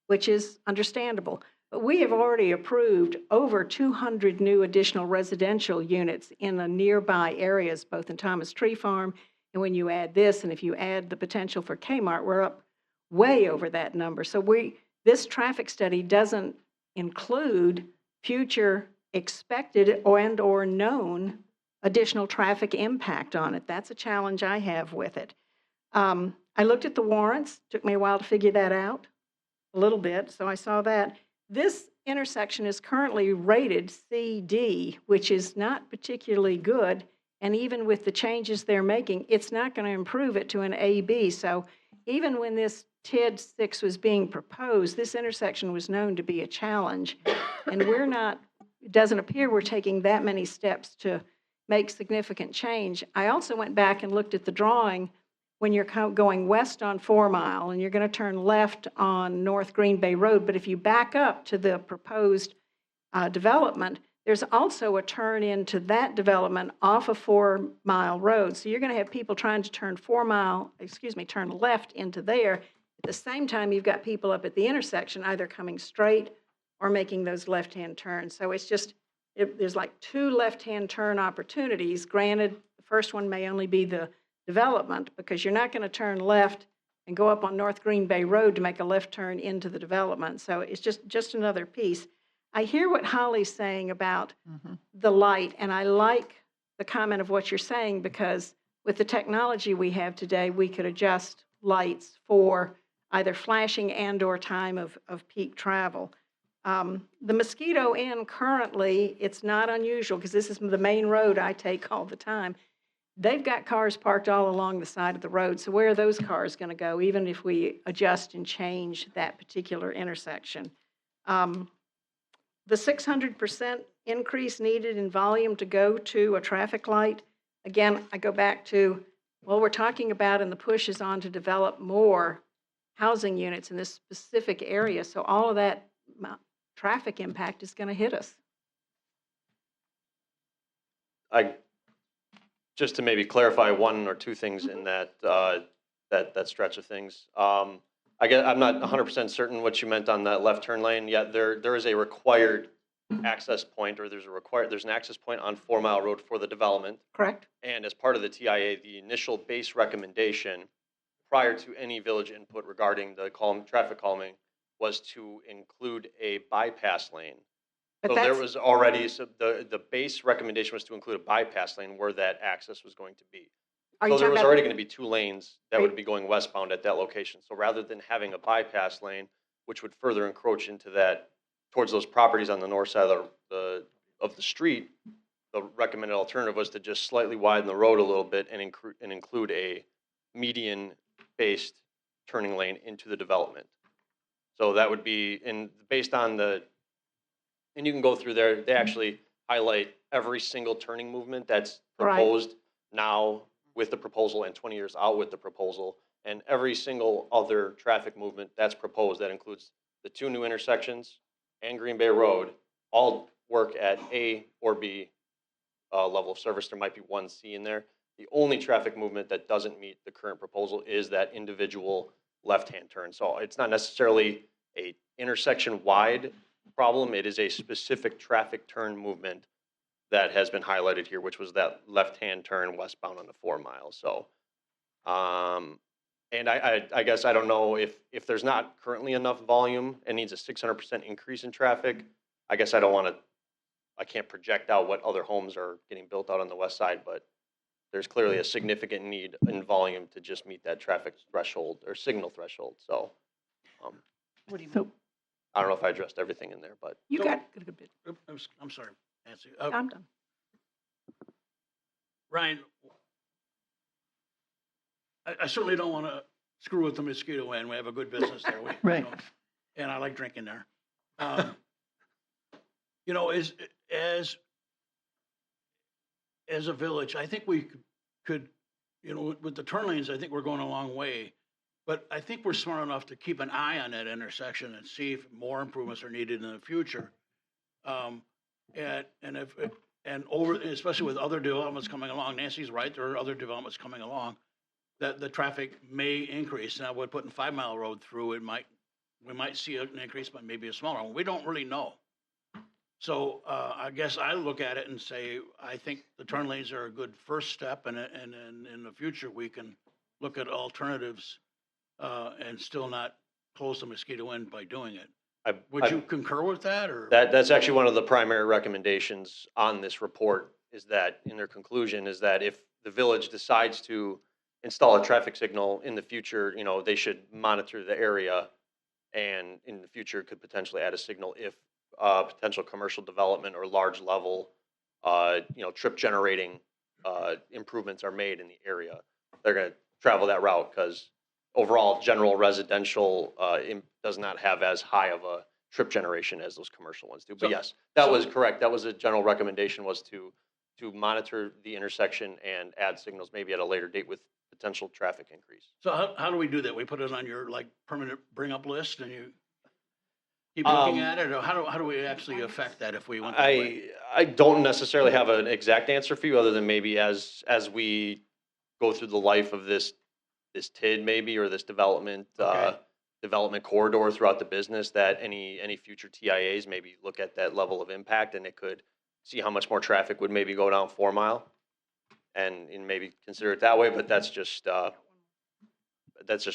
which is understandable. But we have already approved over 200 new additional residential units in the nearby areas, both in Thomas Tree Farm, and when you add this, and if you add the potential for Kmart, we're up way over that number. So this traffic study doesn't include future expected or known additional traffic impact on it. That's a challenge I have with it. I looked at the warrants, took me a while to figure that out, a little bit, so I saw that. This intersection is currently rated CD, which is not particularly good, and even with the changes they're making, it's not going to improve it to an AB. So even when this TID 6 was being proposed, this intersection was known to be a challenge, and we're not, it doesn't appear we're taking that many steps to make significant change. I also went back and looked at the drawing when you're going west on 4 Mile and you're going to turn left on North Green Bay Road. But if you back up to the proposed development, there's also a turn into that development off of 4 Mile Road. So you're going to have people trying to turn turn left into there. At the same time, you've got people up at the intersection either coming straight or making those left-hand turns. So it's just, there's like 2 left-hand turn opportunities. Granted, the first one may only be the development because you're not going to turn left and go up on North Green Bay Road to make a left turn into the development. So it's just another piece. I hear what Holly's saying about the light, and I like the comment of what you're saying because with the technology we have today, we could adjust lights for either flashing and or time of peak travel. The Mosquito Inn currently, it's not unusual because this is the main road I take all the time. They've got cars parked all along the side of the road. So where are those cars going to go, even if we adjust and change that particular intersection? The 600% increase needed in volume to go to a traffic light, again, I go back to, well, we're talking about, and the push is on to develop more housing units in this specific area. So all of that traffic impact is going to hit us. Just to maybe clarify 1 or 2 things in that that stretch of things. I'm not 100% certain what you meant on that left turn lane. Yet there is a required access point, or there's an access point on 4 Mile Road for the development. Correct. And as part of the TIA, the initial base recommendation prior to any village input regarding the traffic calming was to include a bypass lane. But so there was already, the base recommendation was to include a bypass lane where that access was going to be. So there was already going to be 2 lanes that would be going westbound at that location. So rather than having a bypass lane, which would further encroach into that, towards those properties on the north side of the street, the recommended alternative was to just slightly widen the road a little bit and include a median-based turning lane into the development. So that would be, based on the, and you can go through there, they actually highlight every single turning movement that's proposed now with the proposal and 20 years out with the proposal, and every single other traffic movement that's proposed. That includes the 2 new intersections and Green Bay Road, all work at A or B level of service. There might be 1 C in there. The only traffic movement that doesn't meet the current proposal is that individual left-hand turn. So it's not necessarily a intersection-wide problem. It is a specific traffic turn movement that has been highlighted here, which was that left-hand turn westbound on the 4 Mile. So, and I guess I don't know if there's not currently enough volume and needs a 600% increase in traffic. I guess I can't project out what other homes are getting built out on the west side, but there's clearly a significant need in volume to just meet that traffic threshold or signal threshold. So, What do you mean? I don't know if I addressed everything in there, but You got a good bit. I'm sorry, Nancy. I'm done. Ryan, I certainly don't want to screw with the Mosquito Inn. We have a good business there. Right. And I like drinking there. As a village, I think we could, with the turn lanes, I think we're going a long way. But I think we're smart enough to keep an eye on that intersection and see if more improvements are needed in the future. Especially with other developments coming along, Nancy's right, there are other developments coming along, that the traffic may increase. Now, we're putting 5 Mile Road through, we might see an increase, but maybe a smaller one. We don't really know. So I guess I look at it and say, I think the turn lanes are a good first step, and in the future, we can look at alternatives and still not close the Mosquito Inn by doing it. Would you concur with that, or? That's actually one of the primary recommendations on this report is that, in their conclusion, is that if the village decides to install a traffic signal in the future, you know, they should monitor the area and in the future could potentially add a signal if potential commercial development or large level, you know, trip generating improvements are made in the area. They're going to travel that route because overall general residential does not have as high of a trip generation as those commercial ones do. But yes, that was correct. That was a general recommendation, was to monitor the intersection and add signals maybe at a later date with potential traffic increase. So how do we do that? We put it on your like permanent bring up list and you keep looking at it, or how do we actually affect that if we want that way? I don't necessarily have an exact answer for you, other than maybe as we go through the life of this TID maybe, or this development development corridor throughout the business, that any future TIAs maybe look at that level of impact, and it could see how much more traffic would maybe go down 4 Mile and maybe consider it that way. But that's just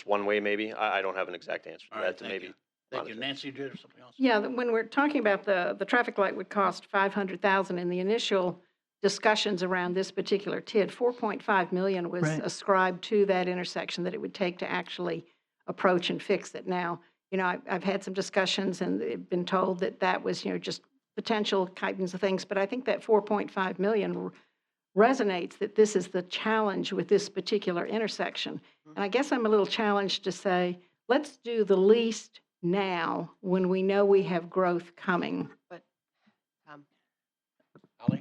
one way maybe. I don't have an exact answer to that to maybe. Thank you. Nancy, did or something else? Yeah, when we're talking about the traffic light would cost 500,000 in the initial discussions around this particular TID, 4.5 million was ascribed to that intersection that it would take to actually approach and fix it. Now, you know, I've had some discussions and been told that that was, you know, just potential kinds of things, but I think that 4.5 million resonates that this is the challenge with this particular intersection. And I guess I'm a little challenged to say, let's do the least now when we know we have growth coming. But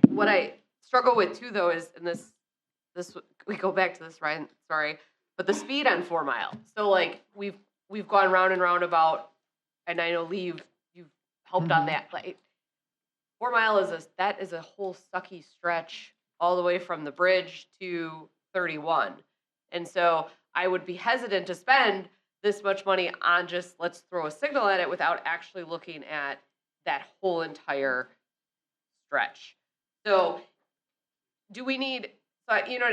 what I struggle with too, though, is, and this we go back to this, Ryan, sorry, but the speed on 4 Mile. So like we've gone round and round about, and I know Lee, you've helped on that. Like 4 Mile is a whole sucky stretch all the way from the bridge to 31, and so I would be hesitant to spend this much money on just let's throw a signal at it without actually looking at that whole entire stretch. So do we need, you know,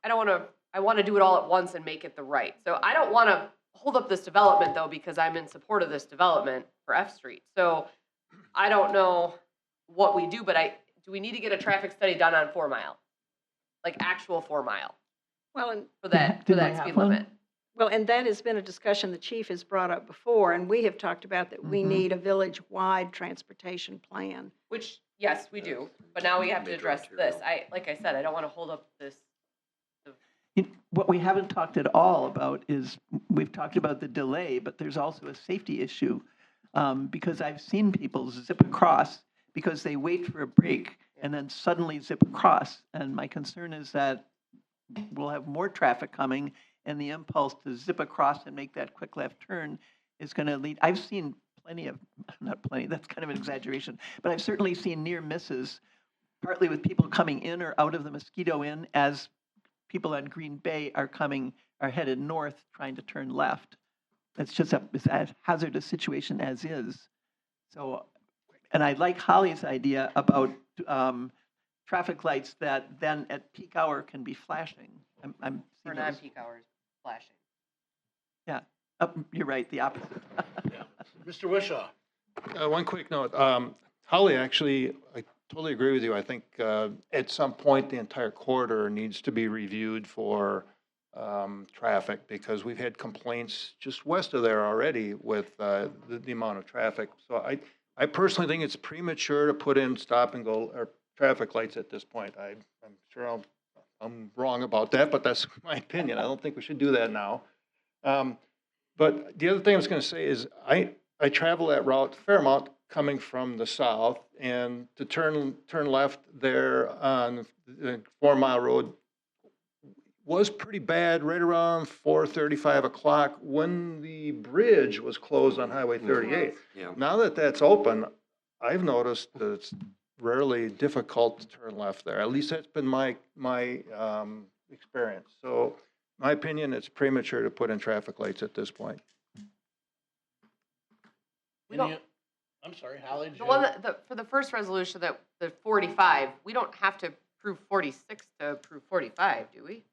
I want to do it all at once and make it the right. So I don't want to hold up this development though, because I'm in support of this development for F Street. So I don't know what we do, but do we need to get a traffic study done on 4 Mile? Like actual 4 Mile? Well, and for that speed limit. Well, and that has been a discussion the chief has brought up before, and we have talked about that we need a village-wide transportation plan. Which, yes, we do, but now we have to address this. Like I said, I don't want to hold up this. What we haven't talked at all about is, we've talked about the delay, but there's also a safety issue. Because I've seen people zip across because they wait for a break and then suddenly zip across. And my concern is that we'll have more traffic coming, and the impulse to zip across and make that quick left turn is going to lead. I've seen not plenty, that's kind of an exaggeration, but I've certainly seen near misses, partly with people coming in or out of the Mosquito Inn as people on Green Bay are headed north trying to turn left. It's just it's a hazardous situation as is. So, and I like Holly's idea about traffic lights that then at peak hour can be flashing. I'm For non-peak hours, flashing. Yeah, you're right, the opposite. Mr. Wishaw. One quick note. Holly, actually, I totally agree with you. I think at some point the entire corridor needs to be reviewed for traffic, because we've had complaints just west of there already with the amount of traffic. So I personally think it's premature to put in stop and go or traffic lights at this point. I'm sure I'm wrong about that, but that's my opinion. I don't think we should do that now. But the other thing I was going to say is I travel that route a fair amount coming from the south, and to turn left there on the 4 Mile Road was pretty bad right around 4:30, 5 o'clock when the bridge was closed on Highway 38. Yeah. Now that that's open, I've noticed that it's rarely difficult to turn left there. At least that's been my experience. So my opinion, it's premature to put in traffic lights at this point. I'm sorry, Holly. The one for the first resolution, that the 45, we don't have to approve 46 to approve 45, do we?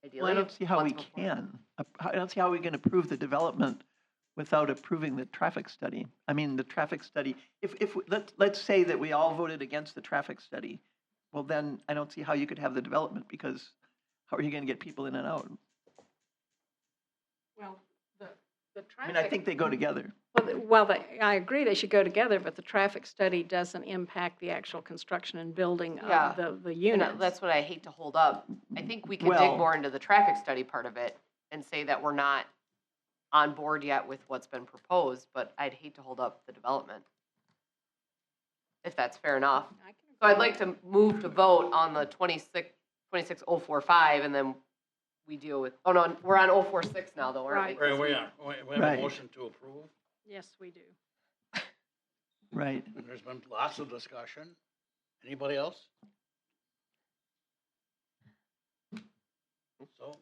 Ideally, Well, I don't see how we can. I don't see how we can approve the development without approving the traffic study. I mean, the traffic study, let's say that we all voted against the traffic study, well, then I don't see how you could have the development, because how are you going to get people in and out? Well, the I traffic. mean, I think they go together. I agree they should go together, but the traffic study doesn't impact the actual construction and building Yeah. of the And units. that's what I hate to hold up. I think we could Well- dig more into the traffic study part of it and say that we're not on board yet with what's been proposed, but I'd hate to hold up the development. If that's fair enough. So I'd like to move to vote on the 26045 and then we deal with, oh no, we're on 046 now though, aren't we? Right. Right, we are. We have Right. a motion to approve. Yes, we do. Right. There's been lots of discussion. Anybody else? So,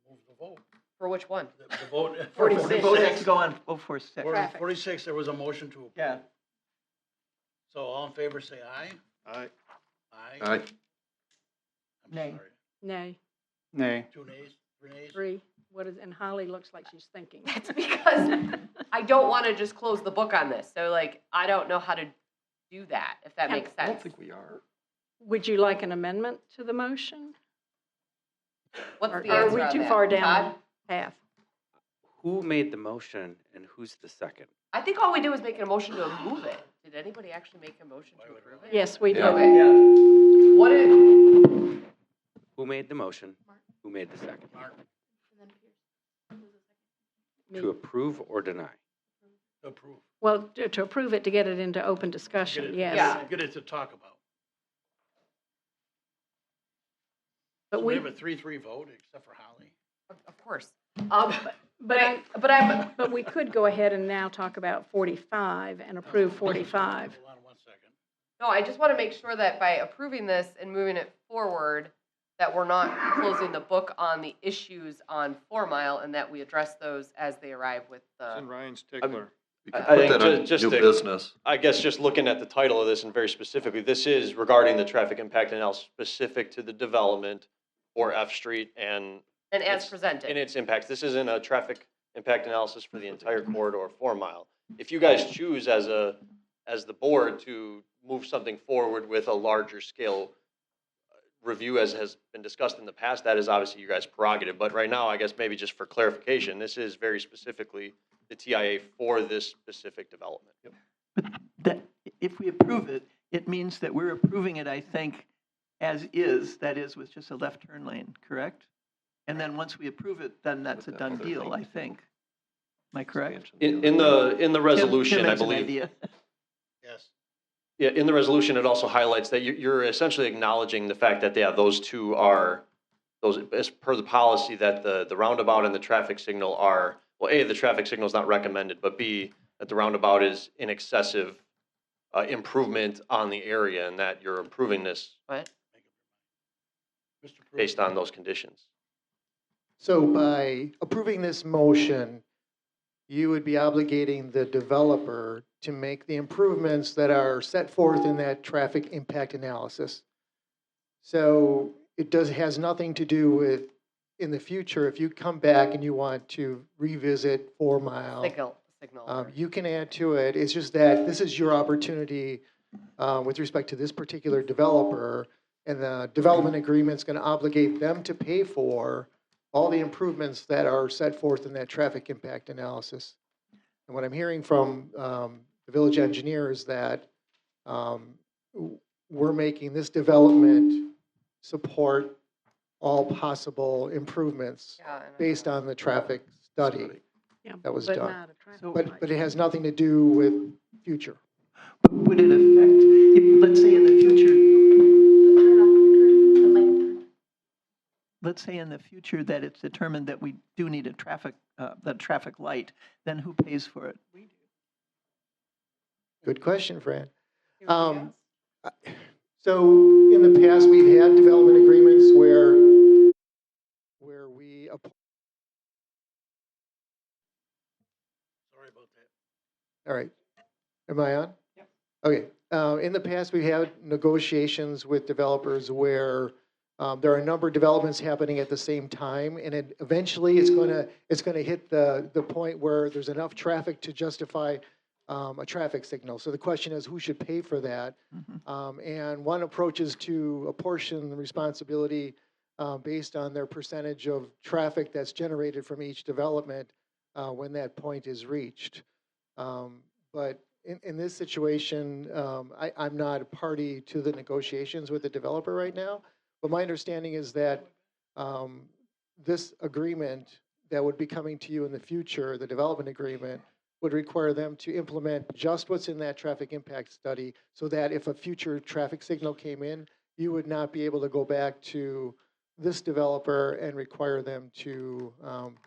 we'll move the vote. For which one? The vote. The 46. vote has to go on 046. Traffic. 46, there was a motion to approve. Yeah. So all in favor, say aye. Aye. Aye. Aye. I'm Nay. sorry. Nay, Nay. 2 nays, 3 nays? 3. What is, and Holly looks like she's thinking. That's because I don't want to just close the book on this. So like, I don't know how to do that, if that makes sense. we are. Would you like an amendment to the motion? What's Or the are answer we on too that? far down Todd? the path? Who made the motion and who's the second? I think all we did was make a motion to move it. Did anybody actually make a motion to approve it? Yes, we did. Okay. What did, Who made the motion? Who made the second? Me. To approve or deny? Approve. Well, to approve it, to get it into open discussion, yes. Yeah. Get it to talk about. But So we we, have a 3-3 vote, except for Holly. of course. but we could go ahead and now talk about 45 and approve 45. Hold on 1 second. No, I just want to make sure that by approving this and moving it forward, that we're not closing the book on the issues on 4 Mile and that we address those as they arrive with It's in the. Ryan's tickler. I think just to, I guess just looking at the title of this and very specifically, this is regarding the traffic impact analysis specific to the development or F Street and And as its- presented. and its impacts. This isn't a traffic impact analysis for the entire corridor 4 Mile. If you guys choose as the board to move something forward with a larger scale review as has been discussed in the past, that is obviously you guys' prerogative. But right now, I guess maybe just for clarification, this is very specifically the TIA for this specific development. But that, if we approve it, it means that we're approving it, I think, as is, that is, with just a left turn lane, correct? And then once we approve it, then that's a done deal, I think. Am I correct? In the resolution, Tim I has an believe. idea. Yes. Yeah, in the resolution, it also highlights that you're essentially acknowledging the fact that, yeah, those two are, those, as per the policy, that the roundabout and the traffic signal are, well, A, the traffic signal is not recommended, but B, that the roundabout is an excessive improvement on the area and that you're improving this What? based on those conditions. So by approving this motion, you would be obligating the developer to make the improvements that are set forth in that traffic impact analysis. So it has nothing to do with, in the future, if you come back and you want to revisit 4 Mile. Signal. You can add to it. It's just that this is your opportunity with respect to this particular developer, and the development agreement's going to obligate them to pay for all the improvements that are set forth in that traffic impact analysis. And what I'm hearing from the village engineer is that we're making this development support all possible improvements based on the traffic study that was but done. not a traffic But it has nothing to do with future. But would it affect, if, let's say in the future, let's say in the future that it's determined that we do need a traffic light, then who pays for it? Good question, Fran. So in the past, we've had development agreements where we Sorry about that. all right. Am I on? Yep. Okay. In the past, we've had negotiations with developers where there are a number of developments happening at the same time, and eventually it's going to hit the point where there's enough traffic to justify a traffic signal. So the question is, who should pay for that? And one approach is to apportion the responsibility based on their percentage of traffic that's generated from each development when that point is reached. But in this situation, I'm not a party to the negotiations with the developer right now, but my understanding is that this agreement that would be coming to you in the future, the development agreement, would require them to implement just what's in that traffic impact study, so that if a future traffic signal came in, you would not be able to go back to this developer and require them to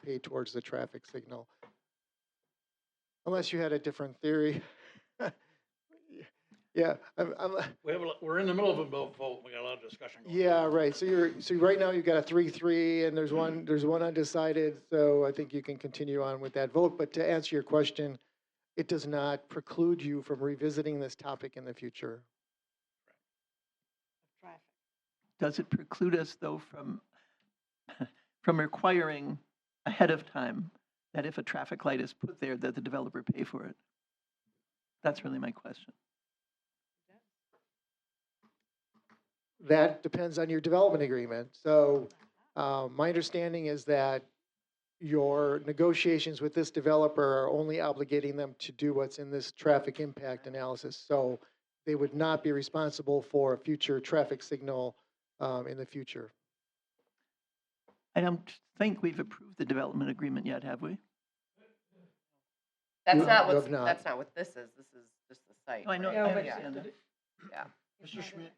pay towards the traffic signal. Unless you had a different theory. Yeah, We're in the middle of a vote. We got a lot of discussion going on. yeah, right. So right now you've got a 3-3 and there's one undecided. So I think you can continue on with that vote. But to answer your question, it does not preclude you from revisiting this topic in the future. Does it preclude us, though, from requiring ahead of time that if a traffic light is put there, that the developer pay for it? That's really my question. That depends on your development agreement. So my understanding is that your negotiations with this developer are only obligating them to do what's in this traffic impact analysis. So they would not be responsible for a future traffic signal in the future. I don't think we've approved the development agreement yet, have we? That's You not have not. that's not what this is. This is just the site. Oh, I know, right? I Yeah. understand that. Yeah. Mr. Schmidt?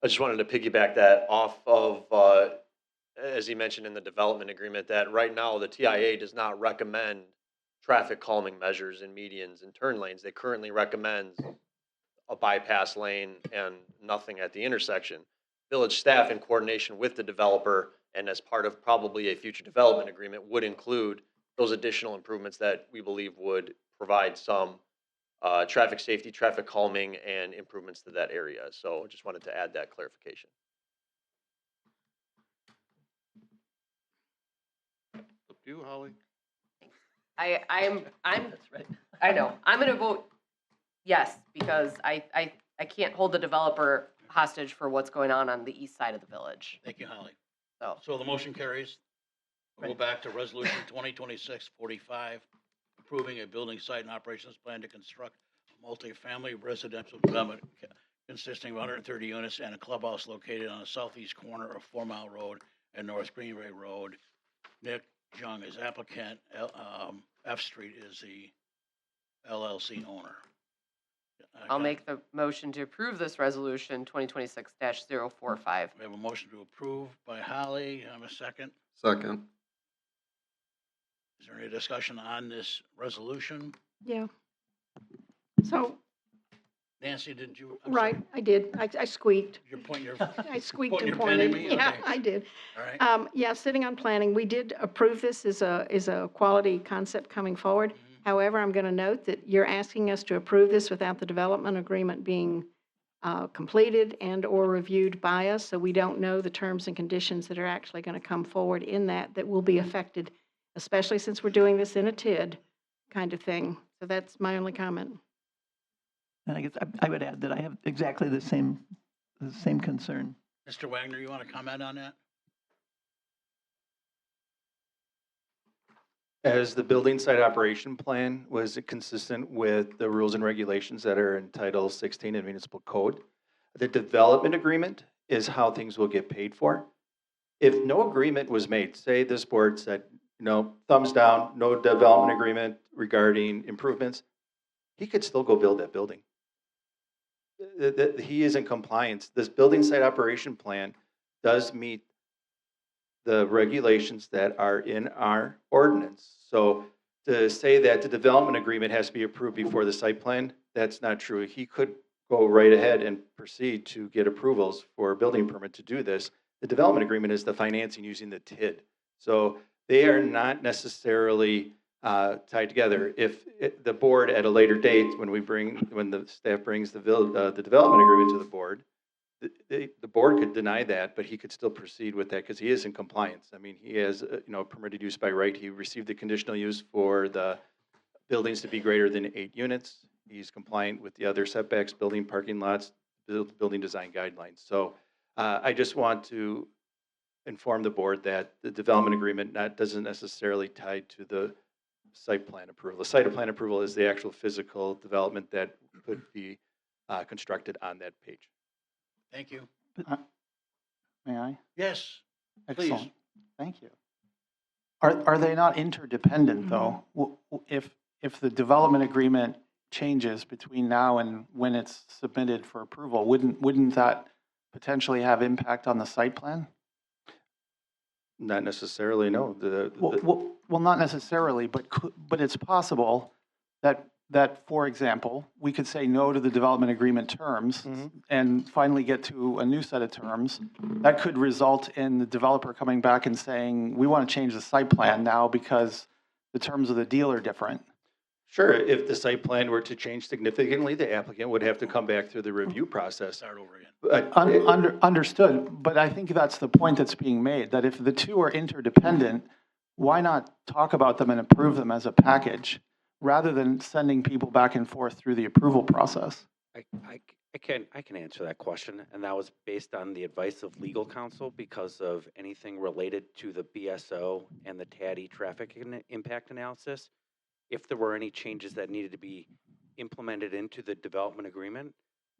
I just wanted to piggyback that off of, as he mentioned in the development agreement, that right now the TIA does not recommend traffic calming measures in medians and turn lanes. They currently recommend a bypass lane and nothing at the intersection. Village staff, in coordination with the developer and as part of probably a future development agreement, would include those additional improvements that we believe would provide some traffic safety, traffic calming, and improvements to that area. So just wanted to add that clarification. Up to you, Holly. I'm That's right. I know. I'm gonna vote yes, because I can't hold the developer hostage for what's going on the east side of the village. Thank you, Holly. So, So the motion carries. We'll go back to resolution 2026-45, approving a building site and operations plan to construct a multifamily residential development consisting of 130 units and a clubhouse located on the southeast corner of 4 Mile Road and North Greenway Road. Nick Jung is applicant. F Street is the LLC owner. I'll make the motion to approve this resolution 2026-045. We have a motion to approve by Holly. Have a second. Second. Is there any discussion on this resolution? Yeah. So, Nancy, did you? I'm right, sorry, I did. I squeaked. You're pointing your. I squeaked Putting and your pen in pointed. me? Yeah, Okay. I did. All right. Yeah, sitting on planning, we did approve this as a quality concept coming forward. However, I'm going to note that you're asking us to approve this without the development agreement being completed and/or reviewed by us, so we don't know the terms and conditions that are actually going to come forward in that will be affected, especially since we're doing this in a TID kind of thing. So that's my only comment. And I guess I would add that I have exactly the same concern. Mr. Wagner, you want to comment on that? As the building site operation plan, was it consistent with the rules and regulations that are in Title 16 of Municipal Code? The development agreement is how things will get paid for. If no agreement was made, say this board said, no, thumbs down, no development agreement regarding improvements, he could still go build that building. He is in compliance. This building site operation plan does meet the regulations that are in our ordinance. So to say that the development agreement has to be approved before the site plan, that's not true. He could go right ahead and proceed to get approvals for a building permit to do this. The development agreement is the financing using the TID. So they are not necessarily tied together. If the board at a later date, when the staff brings the development agreement to the board, the board could deny that, but he could still proceed with that because he is in compliance. I mean, he has, permitted use by right. He received the conditional use for the buildings to be greater than 8 units. He's compliant with the other setbacks, building parking lots, building design guidelines. So I just want to inform the board that the development agreement doesn't necessarily tie to the site plan approval. The site plan approval is the actual physical development that could be constructed on that page. Thank you. May I? Yes, please. Excellent. Thank you. Are they not interdependent, though? If the development agreement changes between now and when it's submitted for approval, wouldn't that potentially have impact on the site plan? Not necessarily, no. Well, not necessarily, but it's possible that, for example, we could say no to the development agreement terms and finally get to a new set of terms. That could result in the developer coming back and saying, we want to change the site plan now because the terms of the deal are different. Sure, if the site plan were to change significantly, the applicant would have to come back through the review process. Start over again. Understood, but I think that's the point that's being made, that if the two are interdependent, why not talk about them and approve them as a package, rather than sending people back and forth through the approval process? I can answer that question, and that was based on the advice of legal counsel because of anything related to the BSO and the TADI traffic impact analysis. If there were any changes that needed to be implemented into the development agreement,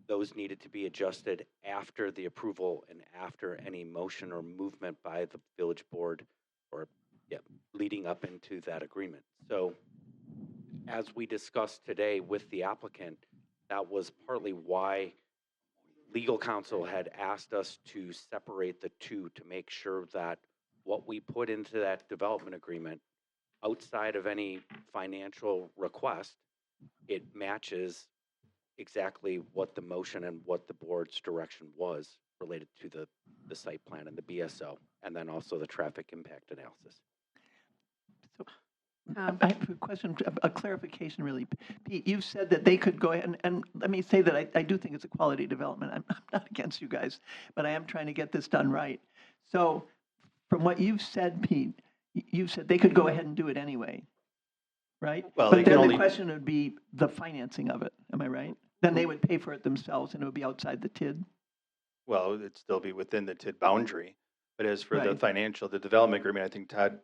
those needed to be adjusted after the approval and after any motion or movement by the village board or leading up into that agreement. So as we discussed today with the applicant, that was partly why legal counsel had asked us to separate the two to make sure that what we put into that development agreement, outside of any financial request, it matches exactly what the motion and what the board's direction was related to the site plan and the BSO, and then also the traffic impact analysis. I have a question, a clarification really. Pete, you've said that they could go ahead, and let me say that I do think it's a quality development. I'm not against you guys, but I am trying to get this done right. So from what you've said, Pete, you've said they could go ahead and do it anyway, right? Well, but then the question would be the financing of it, am I right? Then they would pay for it themselves and it would be outside the TID? Well, it'd still be within the TID boundary. But as for the Right. financial, the development agreement, I think Todd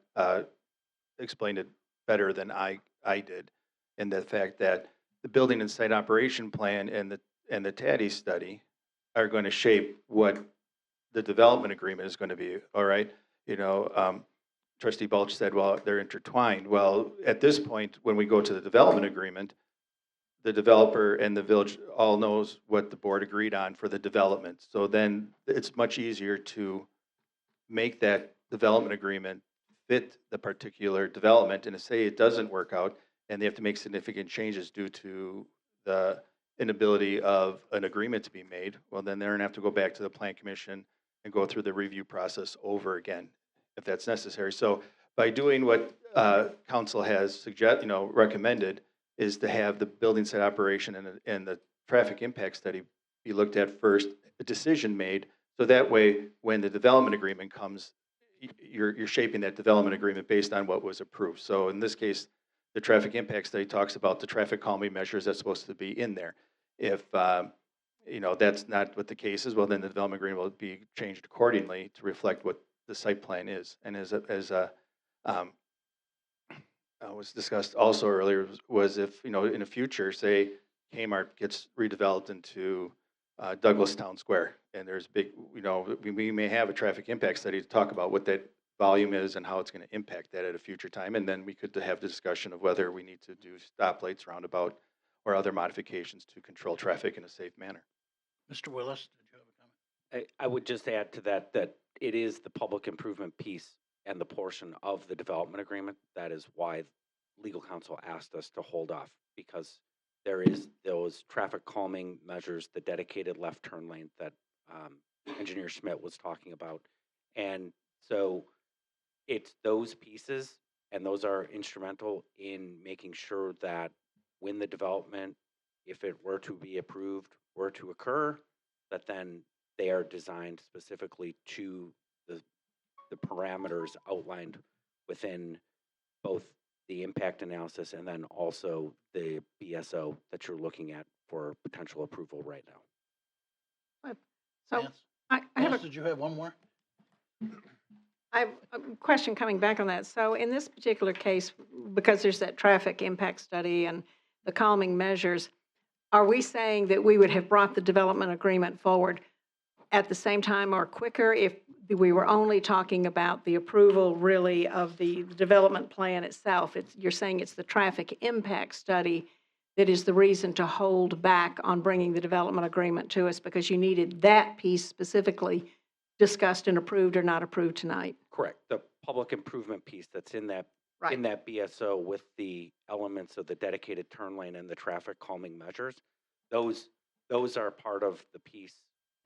explained it better than I did, in the fact that the building and site operation plan and the TADI study are going to shape what the development agreement is going to be, all right? You know, Trustee Balch said, well, they're intertwined. Well, at this point, when we go to the development agreement, the developer and the village all knows what the board agreed on for the development. So then it's much easier to make that development agreement fit the particular development. And to say it doesn't work out and they have to make significant changes due to the inability of an agreement to be made, well, then they're gonna have to go back to the plan commission and go through the review process over again, if that's necessary. So by doing what council has recommended, is to have the building site operation and the traffic impact study be looked at first, a decision made, so that way, when the development agreement comes, you're shaping that development agreement based on what was approved. So in this case, the traffic impact study talks about the traffic calming measures that's supposed to be in there. If that's not what the case is, well, then the development agreement will be changed accordingly to reflect what the site plan is. And as was discussed also earlier, was if, in the future, say Kmart gets redeveloped into Douglas Town Square, and there's big, we may have a traffic impact study to talk about what that volume is and how it's going to impact that at a future time. And then we could have the discussion of whether we need to do stoplights, roundabout, or other modifications to control traffic in a safe manner. Mr. Willis, did you have a comment? I would just add to that it is the public improvement piece and the portion of the development agreement. That is why legal counsel asked us to hold off, because there is those traffic calming measures, the dedicated left turn lane that Engineer Schmidt was talking about. And so it's those pieces, and those are instrumental in making sure that when the development, if it were to be approved, were to occur, that then they are designed specifically to the parameters outlined within both the impact analysis, and then also the BSO that you're looking at for potential approval right now. So Vance? I have Vance, a did you have one more? I have a question coming back on that. So in this particular case, because there's that traffic impact study and the calming measures, are we saying that we would have brought the development agreement forward at the same time or quicker if we were only talking about the approval really of the development plan itself? You're saying it's the traffic impact study that is the reason to hold back on bringing the development agreement to us because you needed that piece specifically discussed and approved or not approved tonight. Correct. The public improvement piece that's in that BSO with the elements of the dedicated turn lane and the traffic calming measures, those are part of the piece.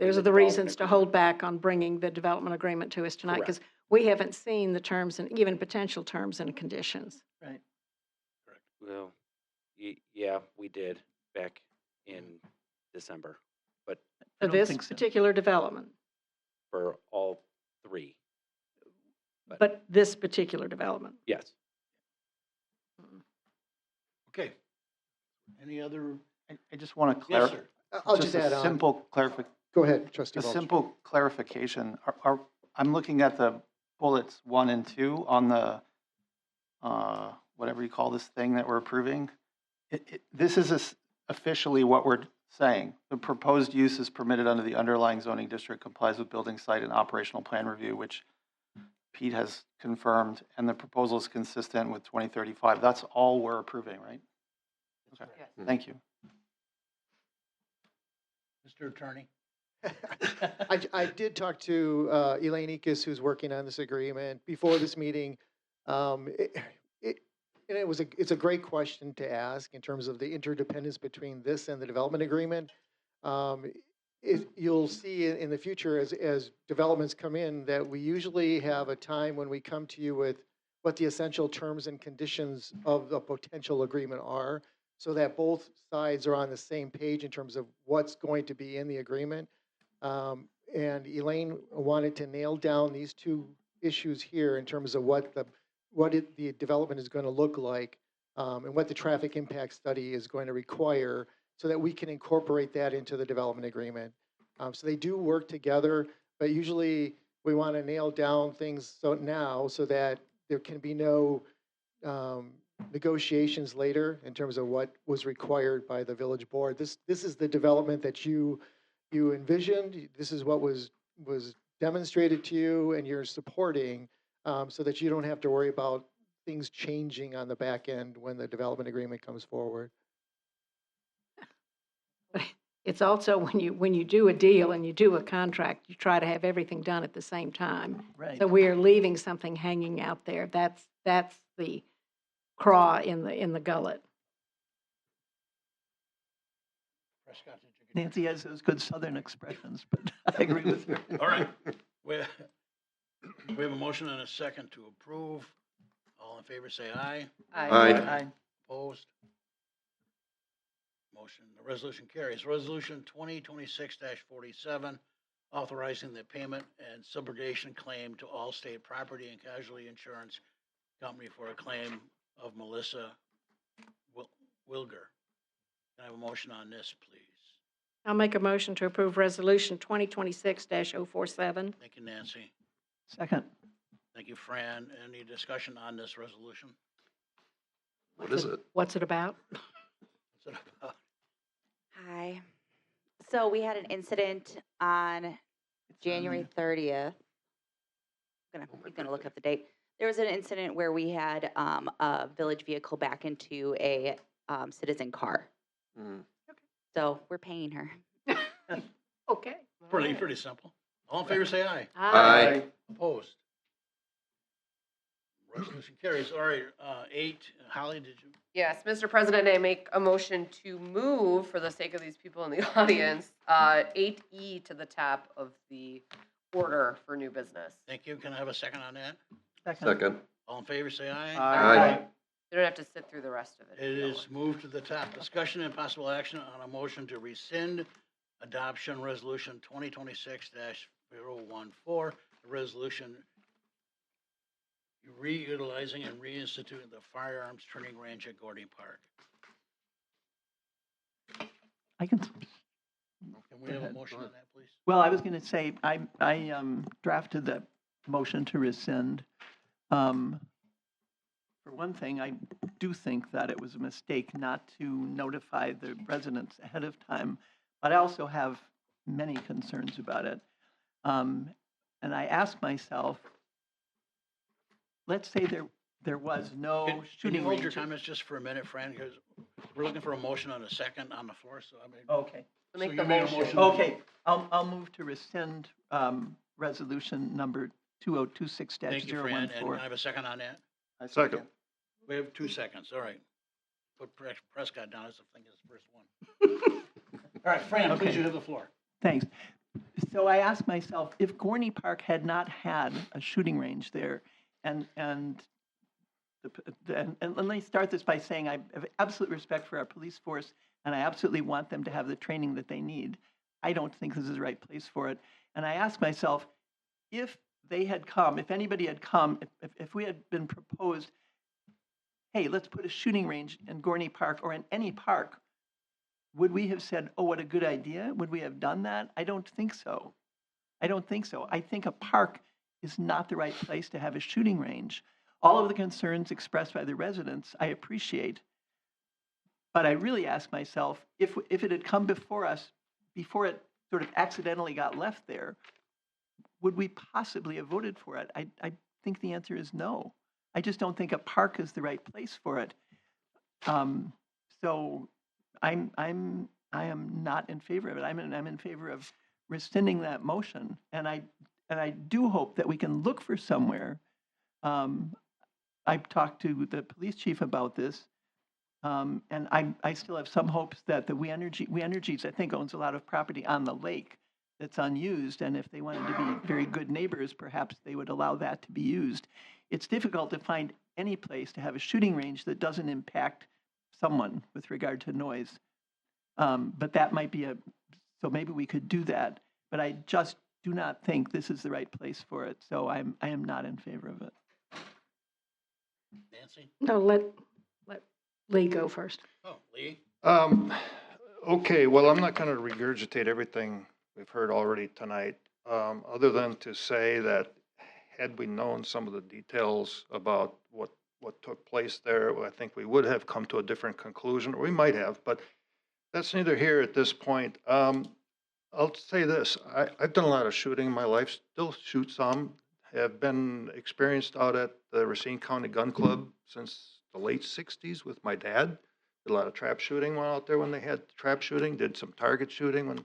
in Those are the development reasons to agreement. hold back on bringing the development agreement to us tonight because we haven't seen the terms and even potential terms and conditions. Right. Well, yeah, we did back in December, but For this particular development, for all three, but this particular development. yes. Okay. Any other? I just want to Yes, clarify. sir. I'll just add on. Simple clarification. Go ahead, Trustee A Welch. simple clarification. I'm looking at the bullets 1 and 2 on the, whatever you call this thing that we're approving. This is officially what we're saying. The proposed use is permitted under the underlying zoning district, complies with building site and operational plan review, which Pete has confirmed, and the proposal is consistent with 2035. That's all we're approving, right? Okay. Thank you. Mr. Attorney? I did talk to Elaine Ekus, who's working on this agreement, before this meeting. It's a great question to ask in terms of the interdependence between this and the development agreement. You'll see in the future as developments come in that we usually have a time when we come to you with what the essential terms and conditions of the potential agreement are, so that both sides are on the same page in terms of what's going to be in the agreement. And Elaine wanted to nail down these two issues here in terms of what the development is going to look like and what the traffic impact study is going to require so that we can incorporate that into the development agreement. So they do work together, but usually we want to nail down things now so that there can be no negotiations later in terms of what was required by the village board. This is the development that you envisioned. This is what was demonstrated to you and you're supporting so that you don't have to worry about things changing on the back end when the development agreement comes forward. It's also when you do a deal and you do a contract, you try to have everything done at the same time. Right. So we are leaving something hanging out there. That's the craw in the gullet. Prescott, did you get? Nancy has those good Southern expressions, but I agree with her. All right. We have a motion and a second to approve. All in favor, say aye. Aye. Opposed? Motion, the resolution carries. Resolution 2026-47, authorizing the payment and subrogation claim to Allstate Property and Casualty Insurance Company for a claim of Melissa Wilger. Can I have a motion on this, please? I'll make a motion to approve Resolution 2026-047. Thank you, Nancy. Second. Thank you, Fran. Any discussion on this resolution? What is it? What's it about? What's it about? Hi. So we had an incident on January 30th. He's gonna look up the date. There was an incident where we had a village vehicle back into a citizen car. So we're paying her. Okay. Pretty simple. All in favor, say aye. Aye. Opposed? Resolution carries. All right, 8, Holly, did you? Yes, Mr. President, I make a motion to move, for the sake of these people in the audience, 8E to the top of the order for new business. Thank you. Can I have a second on that? Second. All in favor, say aye. Aye. You don't have to sit through the rest of it. It is moved to the top. Discussion and possible action on a motion to rescind adoption resolution 2026-014, the resolution Reutilizing and reinstituting the firearms training range at Gordy Park. I can, Can we have a ahead. motion on that, please? well, I was going to say, I drafted the motion to rescind. For one thing, I do think that it was a mistake not to notify the residents ahead of time, but I also have many concerns about it. And I ask myself, let's say there was no Can you shooting hold your range. comments just for a minute, Fran, because we're looking for a motion on a second on the floor, so I mean. Okay. So Make you the made a motion. Okay, I'll move to rescind resolution number 2026-014. Thank you, Fran, and I have a second on that? Second. We have 2 seconds, all right. Put Prescott down as I think his first one. All right, Fran, please, Okay. you have the floor. Thanks. So I asked myself, if Gorney Park had not had a shooting range there, and let me start this by saying I have absolute respect for our police force, and I absolutely want them to have the training that they need. I don't think this is the right place for it. And I asked myself, if they had come, if anybody had come, if we had been proposed, hey, let's put a shooting range in Gorney Park or in any park, would we have said, oh, what a good idea? Would we have done that? I don't think so. I don't think so. I think a park is not the right place to have a shooting range. All of the concerns expressed by the residents, I appreciate. But I really ask myself, if it had come before us, before it sort of accidentally got left there, would we possibly have voted for it? I think the answer is no. I just don't think a park is the right place for it. So I am not in favor of it. I'm in favor of rescinding that motion, and I do hope that we can look for somewhere. I've talked to the police chief about this, and I still have some hopes that the We Energies, I think, owns a lot of property on the lake that's unused, and if they wanted to be very good neighbors, perhaps they would allow that to be used. It's difficult to find any place to have a shooting range that doesn't impact someone with regard to noise. But that might be so maybe we could do that, but I just do not think this is the right place for it, so I am not in favor of it. Nancy? No, let Lee go first. Oh, Lee? Okay, well, I'm not going to regurgitate everything we've heard already tonight, other than to say that had we known some of the details about what took place there, I think we would have come to a different conclusion, or we might have, but that's neither here at this point. I'll say this, I've done a lot of shooting in my life, still shoot some, have been experienced out at the Racine County Gun Club since the late 60s with my dad. Did a lot of trap shooting, went out there when they had trap shooting, did some target shooting when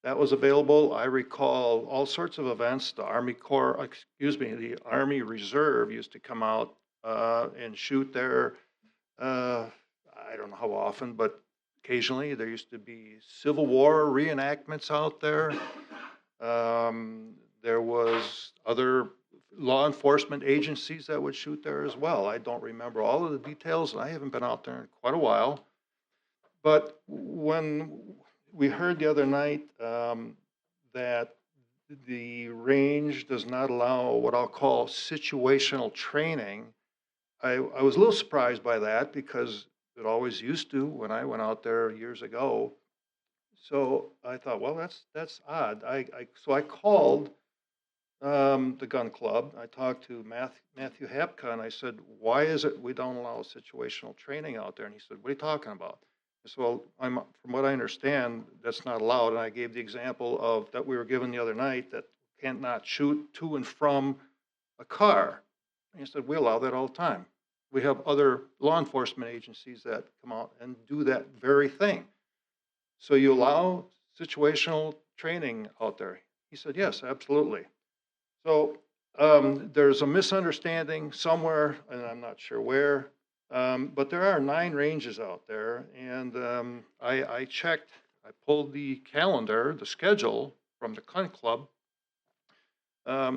that was available. I recall all sorts of events. The the Army Reserve used to come out and shoot there. I don't know how often, but occasionally there used to be Civil War reenactments out there. There was other law enforcement agencies that would shoot there as well. I don't remember all of the details, and I haven't been out there in quite a while. But when we heard the other night that the range does not allow what I'll call situational training, I was a little surprised by that because it always used to when I went out there years ago. So I thought, well, that's odd. So I called the gun club. I talked to Matthew Hapka, and I said, why is it we don't allow situational training out there? And he said, what are you talking about? I said, well, from what I understand, that's not allowed. And I gave the example of that we were given the other night that cannot shoot to and from a car. And he said, we allow that all the time. We have other law enforcement agencies that come out and do that very thing. So you allow situational training out there? He said, yes, absolutely. So there's a misunderstanding somewhere, and I'm not sure where, but there are 9 ranges out there, and I checked, I pulled the calendar, the schedule from the Gun Club.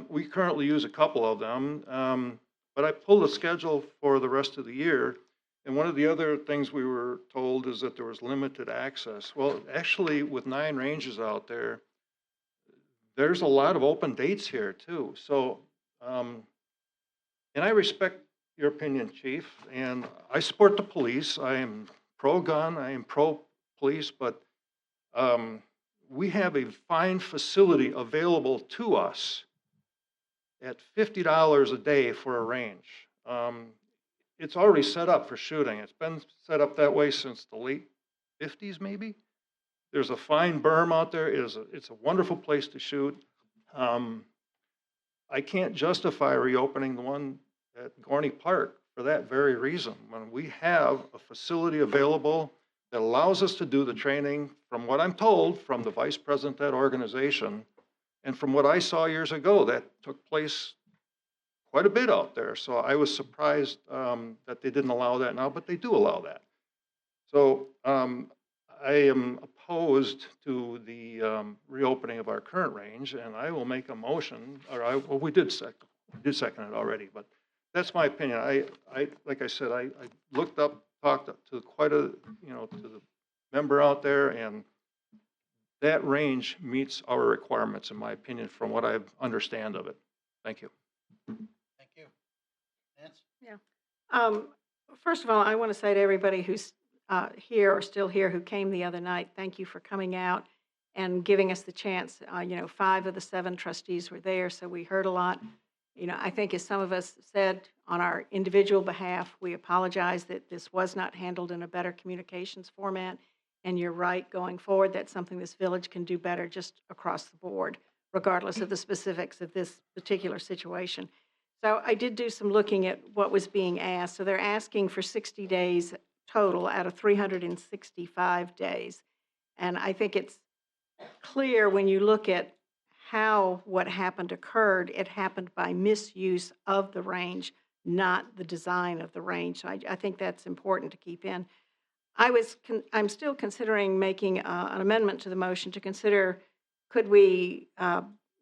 We currently use a couple of them, but I pulled a schedule for the rest of the year, and one of the other things we were told is that there was limited access. Well, actually, with 9 ranges out there, there's a lot of open dates here too. So, And I respect your opinion, Chief, and I support the police. I am pro-gun, I am pro-police, but we have a fine facility available to us at $50 a day for a range. It's already set up for shooting. It's been set up that way since the late 50s, maybe. There's a fine berm out there. It's a wonderful place to shoot. I can't justify reopening the one at Gorney Park for that very reason. When we have a facility available that allows us to do the training, from what I'm told, from the vice president of that organization, and from what I saw years ago, that took place quite a bit out there. So I was surprised that they didn't allow that now, but they do allow that. So I am opposed to the reopening of our current range, and I will make a motion, or well, we did second it already, but that's my opinion. Like I said, I looked up, talked to quite a, to the member out there, and that range meets our requirements, in my opinion, from what I understand of it. Thank you. Thank you. Nance? Yeah. First of all, I want to say to everybody who's here or still here who came the other night, thank you for coming out and giving us the chance. 5 of the 7 trustees were there, so we heard a lot. I think as some of us said on our individual behalf, we apologize that this was not handled in a better communications format. And you're right, going forward, that's something this village can do better just across the board, regardless of the specifics of this particular situation. So I did do some looking at what was being asked. So they're asking for 60 days total out of 365 days. And I think it's clear when you look at how what happened occurred, it happened by misuse of the range, not the design of the range. So I think that's important to keep in. I'm still considering making an amendment to the motion to consider, could we,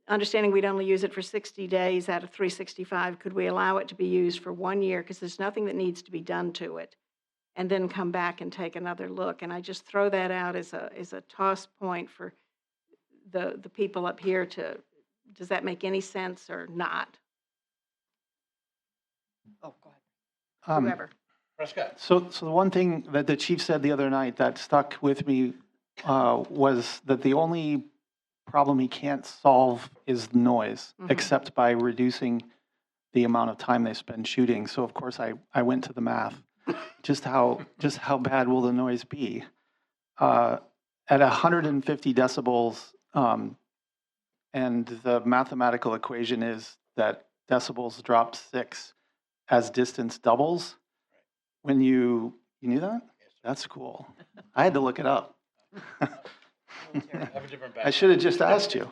understanding we'd only use it for 60 days out of 365, could we allow it to be used for 1 year? Because there's nothing that needs to be done to it. And then come back and take another look. And I just throw that out as a toss point for the people up here to, does that make any sense or not? Oh, go ahead. Whoever. Prescott? So the one thing that the chief said the other night that stuck with me was that the only problem he can't solve is the noise, except by reducing the amount of time they spend shooting. So of course I went to the math. Just how bad will the noise be? At 150 decibels, and the mathematical equation is that decibels drop 6 as distance doubles. When you knew that? That's cool. I had to look it up. I should have just asked you.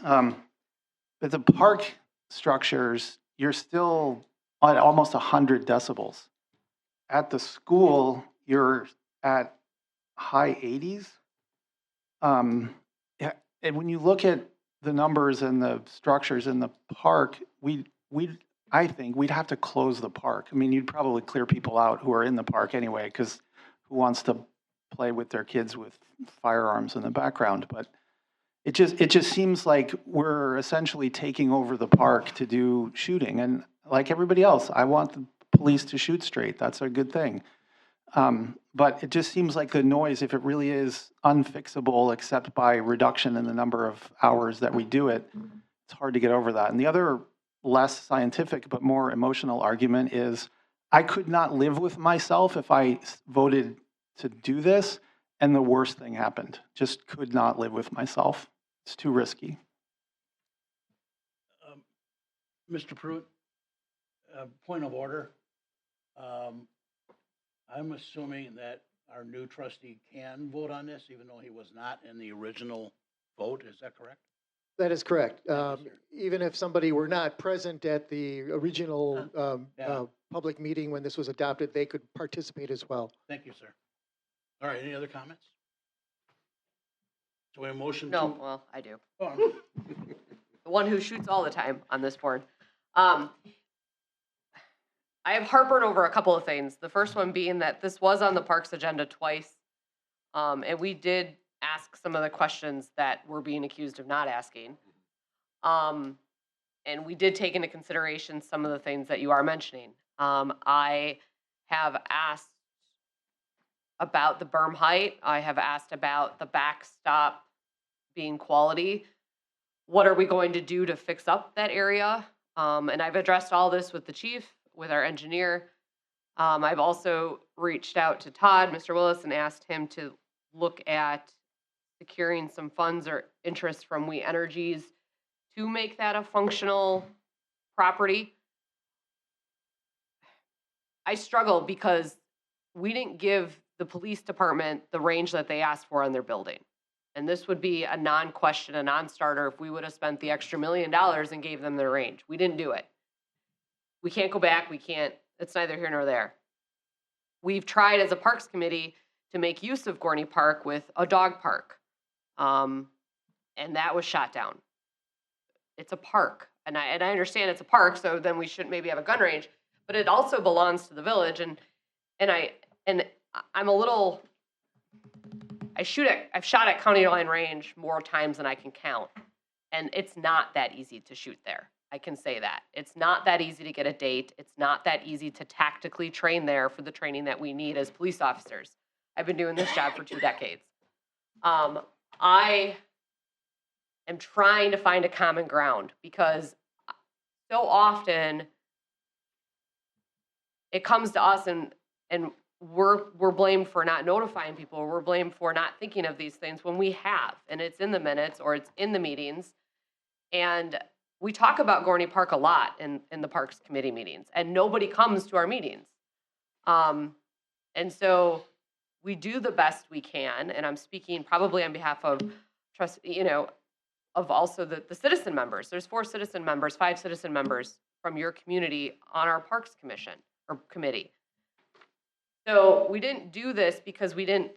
But the park structures, you're still at almost 100 decibels. At the school, you're at high 80s. And when you look at the numbers and the structures in the park, I think we'd have to close the park. I mean, you'd probably clear people out who are in the park anyway, because who wants to play with their kids with firearms in the background? But it just seems like we're essentially taking over the park to do shooting. And like everybody else, I want the police to shoot straight. That's a good thing. But it just seems like the noise, if it really is unfixable except by reduction in the number of hours that we do it, it's hard to get over that. And the other less scientific but more emotional argument is I could not live with myself if I voted to do this and the worst thing happened. Just could not live with myself. It's too risky. Mr. Pruitt, point of order. I'm assuming that our new trustee can vote on this, even though he was not in the original vote. Is that correct? That is correct. Even if somebody were not present at the original public meeting when this was adopted, they could participate as well. Thank you, sir. All right, any other comments? So we have a motion No, to? well, I do. Oh. The one who shoots all the time on this board. I have heartburn over a couple of things. The first one being that this was on the parks agenda twice. And we did ask some of the questions that we're being accused of not asking. and we did take into consideration some of the things that you are mentioning. I have asked about the berm height. I have asked about the backstop being quality. What are we going to do to fix up that area? And I've addressed all this with the chief, with our engineer. I've also reached out to Todd, Mr. Willis, and asked him to look at securing some funds or interest from We Energies to make that a functional property. I struggle because we didn't give the police department the range that they asked for on their building. And this would be a non-question, a non-starter if we would have spent the extra $1 million and gave them their range. We didn't do it. We can't go back. We can't, it's neither here nor there. We've tried as a Parks Committee to make use of Gorney Park with a dog park. And that was shot down. It's a park. And I understand it's a park, so then we shouldn't maybe have a gun range, but it also belongs to the village. And I'm a little, I've shot at County Line Range more times than I can count. And it's not that easy to shoot there. I can say that. It's not that easy to get a date. It's not that easy to tactically train there for the training that we need as police officers. I've been doing this job for 2 decades. I am trying to find a common ground because so often it comes to us and we're blamed for not notifying people. We're blamed for not thinking of these things when we have, and it's in the minutes or it's in the meetings. And we talk about Gorney Park a lot in the Parks Committee meetings, and nobody comes to our meetings. And so we do the best we can, and I'm speaking probably on behalf of of also the citizen members. There's 4 citizen members, 5 citizen members from your community on our Parks Commission or committee. So we didn't do this because we didn't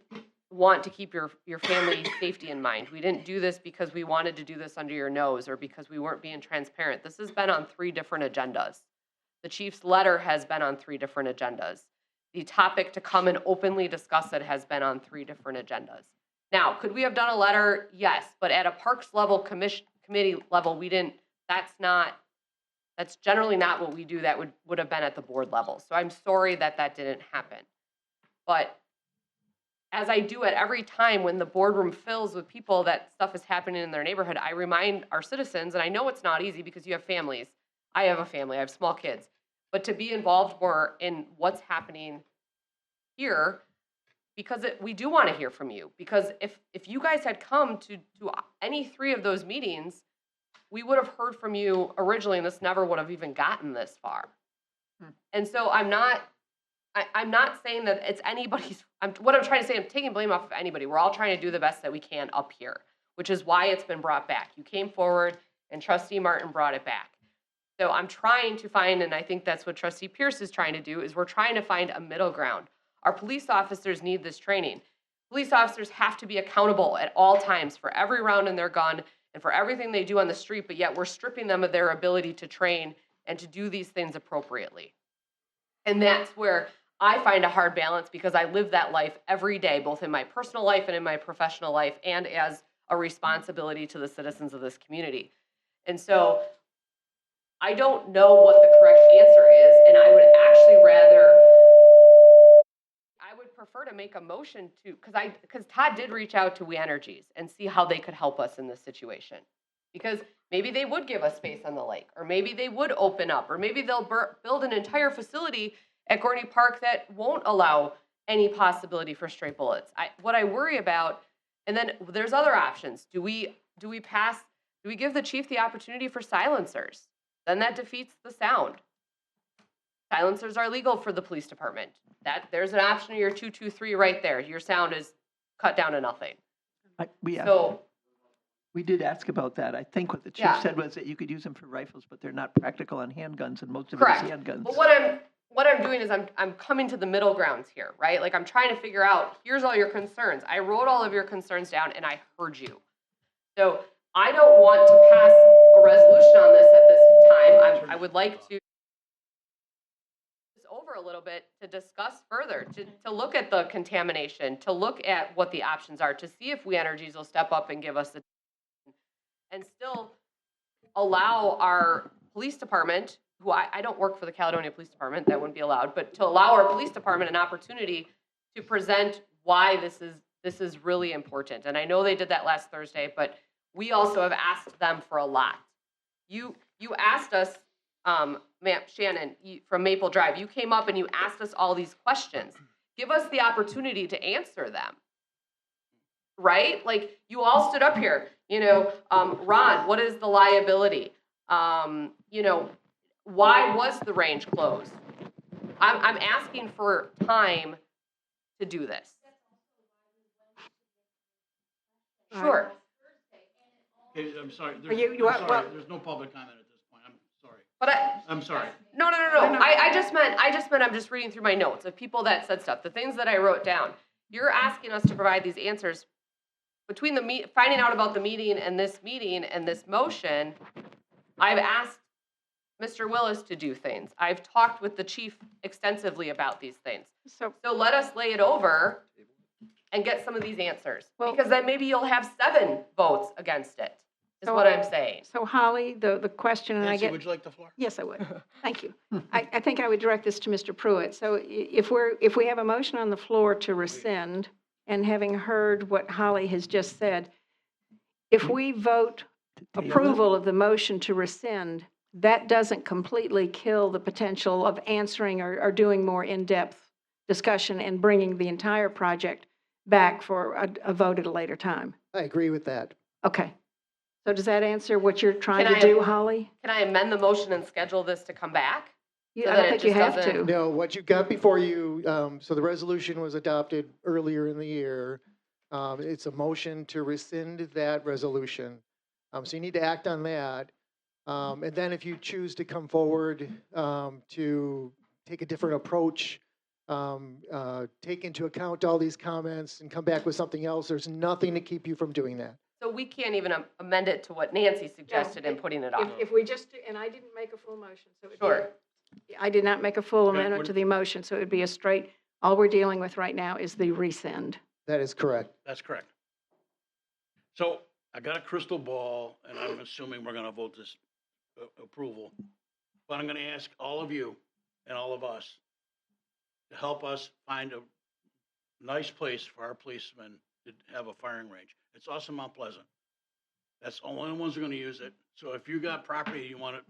want to keep your family safety in mind. We didn't do this because we wanted to do this under your nose or because we weren't being transparent. This has been on 3 different agendas. The chief's letter has been on 3 different agendas. The topic to come and openly discuss it has been on 3 different agendas. Now, could we have done a letter? Yes, but at a parks level, committee level, we didn't, that's generally not what we do. That would have been at the board level. So I'm sorry that didn't happen. But as I do at every time when the boardroom fills with people that stuff is happening in their neighborhood, I remind our citizens, and I know it's not easy because you have families. I have a family, I have small kids. But to be involved more in what's happening here, because we do want to hear from you. Because if you guys had come to any 3 of those meetings, we would have heard from you originally, and this never would have even gotten this far. And so I'm not saying that it's anybody's, what I'm trying to say, I'm taking blame off of anybody. We're all trying to do the best that we can up here, which is why it's been brought back. You came forward and Trustee Martin brought it back. So I'm trying to find, and I think that's what Trustee Pierce is trying to do, is we're trying to find a middle ground. Our police officers need this training. Police officers have to be accountable at all times for every round in their gun and for everything they do on the street, but yet we're stripping them of their ability to train and to do these things appropriately. And that's where I find a hard balance because I live that life every day, both in my personal life and in my professional life, and as a responsibility to the citizens of this community. And so I don't know what the correct answer is, and I would actually prefer to make a motion to, because Todd did reach out to We Energies and see how they could help us in this situation. Because maybe they would give us space on the lake, or maybe they would open up, or maybe they'll build an entire facility at Gorney Park that won't allow any possibility for stray bullets. What I worry about, and then there's other options. Do we give the chief the opportunity for silencers? Then that defeats the sound. Silencers are legal for the police department. There's an option of your 223 right there. Your sound is cut down to nothing. We did ask about that. I think what the chief said was that you could use them for rifles, but they're not practical on handguns, and most of it is handguns. But what I'm doing is I'm coming to the middle grounds here, right? Like I'm trying to figure out, here's all your concerns. I wrote all of your concerns down and I heard you. So I don't want to pass a resolution on this at this time. I would like to over a little bit to discuss further, to look at the contamination, to look at what the options are, to see if We Energies will step up and give us and still allow our police department, who I don't work for the Caledonia Police Department, that wouldn't be allowed, but to allow our police department an opportunity to present why this is really important. And I know they did that last Thursday, but we also have asked them for a lot. You asked us, ma'am, Shannon, from Maple Drive, you came up and you asked us all these questions. Give us the opportunity to answer them. Right? Like, you all stood up here, you know, Ron, what is the liability? You know, why was the range closed? I'm asking for time to do this. Sure. Okay, I'm sorry. Well- There's no public comment at this point. I'm sorry. But I'm sorry. No. I just meant I'm just reading through my notes of people that said stuff, the things that I wrote down. You're asking us to provide these answers between finding out about the meeting and this motion. I've asked Mr. Willis to do things. I've talked with the chief extensively about these things. So let us lay it over and get some of these answers. Because then maybe you'll have 7 votes against it, is what I'm saying. So Holly, the question, and I Nancy, get. would you like the floor? Yes, I would. Thank you. I think I would direct this to Mr. Pruitt. So if we have a motion on the floor to rescind, and having heard what Holly has just said, if we vote approval of the motion to rescind, that doesn't completely kill the potential of answering or doing more in-depth discussion and bringing the entire project back for a vote at a later time. I agree with that. Okay. So does that answer what you're trying Can to I- do, Holly? Can I amend the motion and schedule this to come back? I So don't that it think you just have doesn't- to. No, what you got before you, so the resolution was adopted earlier in the year. It's a motion to rescind that resolution. So you need to act on that. And then if you choose to come forward to take a different approach, take into account all these comments and come back with something else, there's nothing to keep you from doing that. So we can't even amend it to what Nancy suggested and putting it off. If we just, and I didn't make a full motion, so it would Sure. I did not make a full Okay, amendment to the motion, so it would be a straight, all we're dealing with right now is the rescind. That is correct. That's correct. So I got a crystal ball, and I'm assuming we're gonna vote this approval. But I'm gonna ask all of you and all of us to help us find a nice place for our policemen to have a firing range. It's also Mount Pleasant. That's the only ones who are gonna use it. So if you got property, you wanna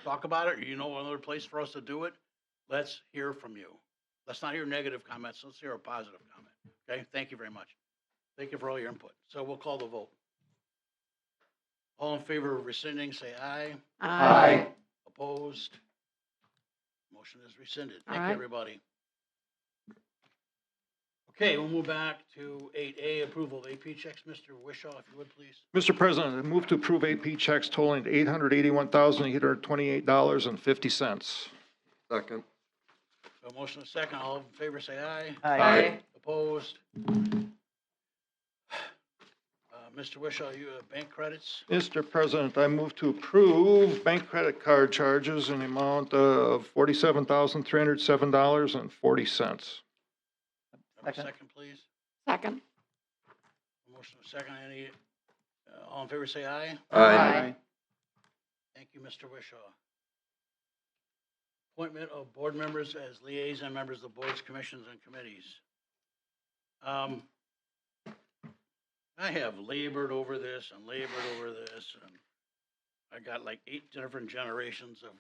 talk about it, or you know another place for us to do it, let's hear from you. Let's not hear negative comments, let's hear a positive comment, okay? Thank you very much. Thank you for all your input. So we'll call the vote. All in favor of rescinding, say aye. Aye. Opposed? Motion is rescinded. All Thank you, right. everybody. Okay, we'll move back to 8A, approval of AP checks. Mr. Wishaw, if you would, please. Mr. President, I move to approve AP checks totaling $881,828.50. Second. A motion and a second. All in favor, say aye. Aye. Opposed? Mr. Wishaw, you have bank credits? Mr. President, I move to approve bank credit card charges in the amount of $47,307.40. Have a second, please. Second. Motion and a second. Any, all in favor, say aye. Aye. Thank you, Mr. Wishaw. Appointment of board members as liaison members of boards, commissions, and committees. I have labored over this and labored over this, and I got like 8 different generations of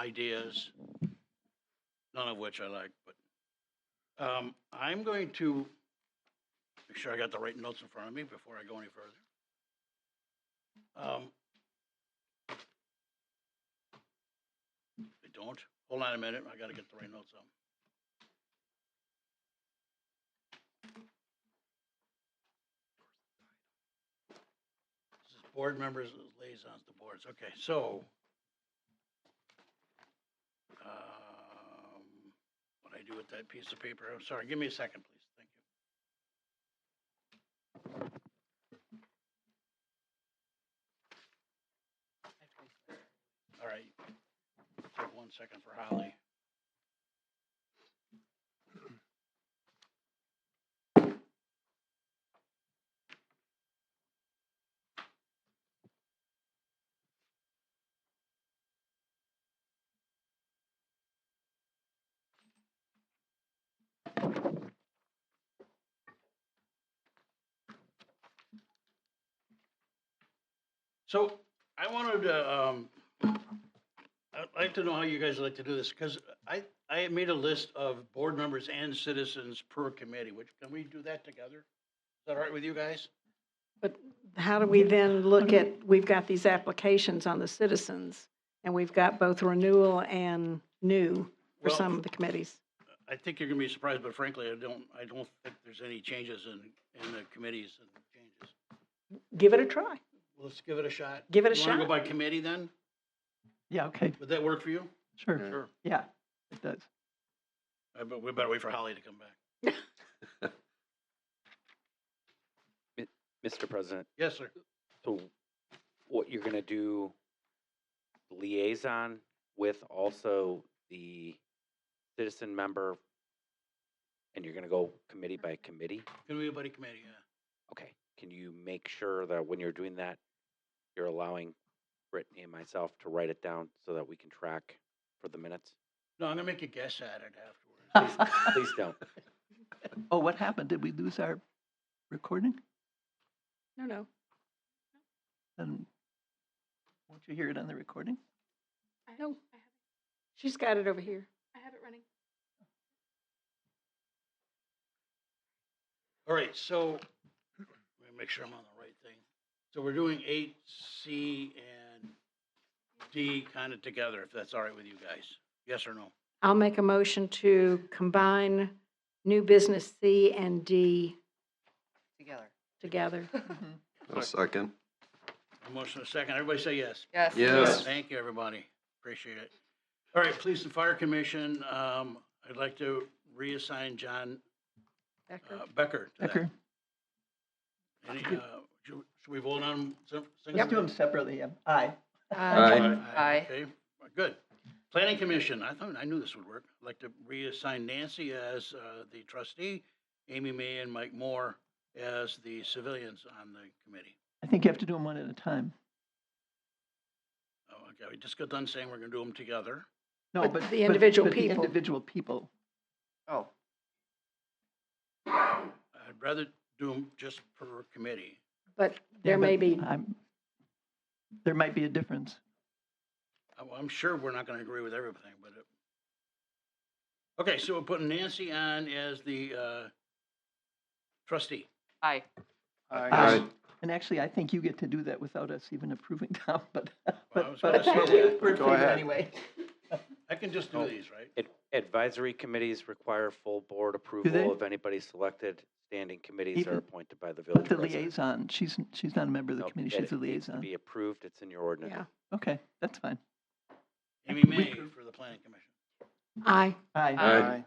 ideas, none of which I like, but I'm going to make sure I got the right notes in front of me before I go any further. I don't. Hold on a minute. I got to get the right notes on. This is board members, liaisons to boards. Okay, so what I do with that piece of paper? I'm sorry. Give me a second, please. Thank you. All right. Take 1 second for Holly. So I wanted to, I'd like to know how you guys like to do this, because I had made a list of board members and citizens per committee, which, can we do that together? Is that all right with you guys? But how do we then look at, we've got these applications on the citizens, and we've got both renewal and new for Well, some of the committees. I think you're gonna be surprised, but frankly, I don't think there's any changes in the committees and changes. Give it a try. Let's give it a shot. Give it a You wanna shot. go by committee then? Yeah, okay, Would that work for you? sure. Sure. Yeah, it does. But we better wait for Holly to come back. Mr. President, Yes, sir. so what you're gonna do liaison with also the citizen member, and you're gonna go committee by committee? Can we go by committee, yeah. Okay, can you make sure that when you're doing that, you're allowing Brittany and myself to write it down so that we can track for the minutes? No, I'm gonna make a guess at it afterwards. Please don't. Oh, what happened? Did we lose our recording? No. Then won't you hear it on the recording? No. She's got it over here. I have it running. All right, so, let me make sure I'm on the right thing. So we're doing 8C and D kind of together, if that's all right with you guys. Yes or no? I'll make a motion to combine new business C and D together. A second. A motion, a second. Everybody say yes. Yes. Yes. Thank you, everybody. Appreciate it. All right, Police and Fire Commission, I'd like to reassign John Becker to that. Becker? Any, should we vote on them Let's do them separately, yeah. Aye. Aye. Okay, good. Planning Commission, I knew this would work. I'd like to reassign Nancy as the trustee, Amy May and Mike Moore as the civilians on the committee. I think you have to do them one at a time. Oh, okay, we just got done saying we're gonna do them together. No, But the individual but people. The individual people. Oh. I'd rather do them just per committee. But Yeah, there may but be, there might be a difference. I'm sure we're not gonna agree with everything, but okay, so we're putting Nancy on as the trustee. Aye. Aye. And actually, I think you get to do that without us even approving Tom, but, I but, was but gonna say that. we're in Go favor ahead. anyway. I can just do these, right? Advisory committees require full board they? approval of anybody selected. Standing committees Even- are appointed by the But village the president. liaison, she's not a member of the No, committee, it she's a needs to liaison. be approved, it's in your ordinance. yeah. Okay, that's fine. Amy We May approve. for the Planning Commission. Aye. Aye. Aye.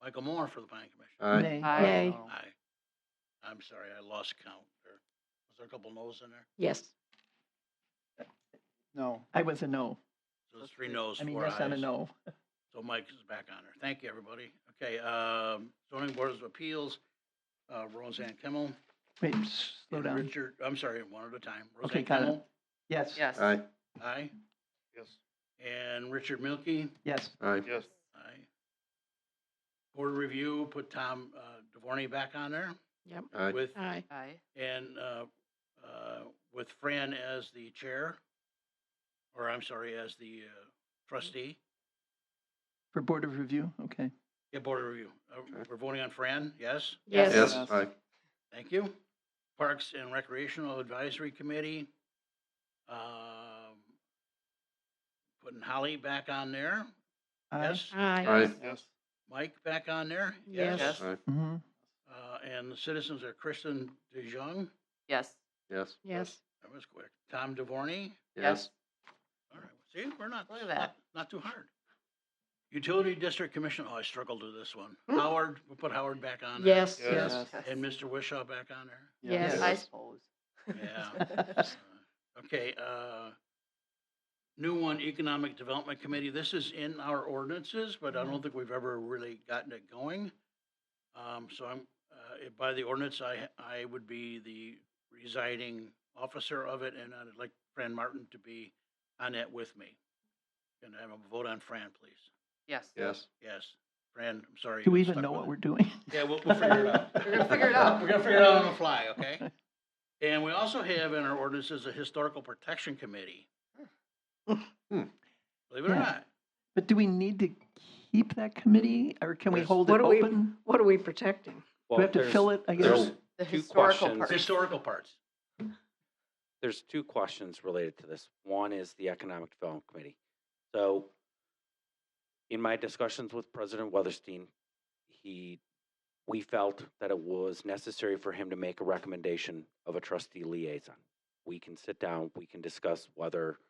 Michael Moore for the Planning Commission. Aye. Nay. Aye. Nay. Aye. I'm sorry, I lost count there. Was there a couple no's in there? Yes. No. I was a no. So there's 3 no's, I mean, 4 yes, I'm a ayes. no. So Mike is back on there. Thank you, everybody. Okay, zoning boards of appeals, Roseanne Kimmel. Wait, slow and down. Richard, I'm sorry, one at a time. Okay, Roseanne got it. Kimmel. Yes. Yes. Aye. Aye. Yes. And Richard Milkie. Yes. Aye. Yes. Aye. Board review, put Tom DeVorney back on there Yep. Aye. with, Aye. Aye. and with Fran as the chair, or I'm sorry, as the trustee. For Board of Review, okay. Yeah, board review. We're voting on Fran, yes? Yes. Yes. Aye. Thank you. Parks and Recreational Advisory Committee. Putting Holly back on there. Aye. Yes. Aye. Aye. Yes. Mike back on there? Yes. Yes. Aye. Mm-hmm. And the citizens are Kristen DeJong. Yes. Yes. Yes. That was quick. Tom DeVorney. Yes. All right. See, we're not, Look at that. not too hard. Utility District Commission, oh, I struggled with this one. Howard, we'll put Howard back on there. Yes. Yes. And Mr. Wishaw back on there? Yes. I Yeah. Okay, new one, Economic Development Committee. This is in our ordinances, but I don't think we've ever really gotten it going. So I'm, by the ordinance, I would be the presiding officer of it, and I'd like Fran Martin to be on that with me. Can I have a vote on Fran, please? Yes. Yes. Yes. Fran, I'm sorry. Do we you even stuck know with what it. we're doing? Yeah, we'll figure it out. We're gonna figure it out. We're gonna figure it out on the fly, okay? And we also have in our ordinances a historical protection committee. Believe it or Yeah. not. But do we need to keep that committee, or can we There's- hold it What are we, open? what are we protecting? Do Well, we have to there's- fill it, I there's guess? The two historical questions. parts. Historical parts. There's two questions related to this. One is the Economic Development Committee. So in my discussions with President Weatherstein, we felt that it was necessary for him to make a recommendation of a trustee liaison. We can sit down, we can discuss whether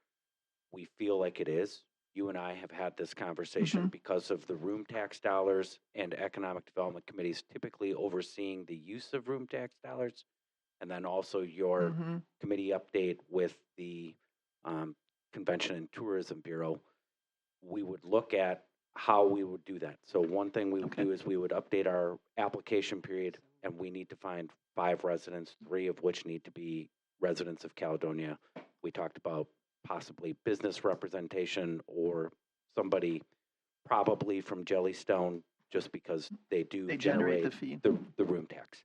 we feel like it is. You and I have had this conversation because of the room tax dollars and Economic Development Committees typically overseeing the use of room tax dollars. And then also your committee update with the Convention and Tourism Bureau. We would look at how we would do that. So one thing we would do is we would update our application period, and we need to find 5 residents, 3 of which need to be residents of Caledonia. We talked about possibly business representation or somebody probably from Jellystone, just because they do They generate generate the fee. the room tax.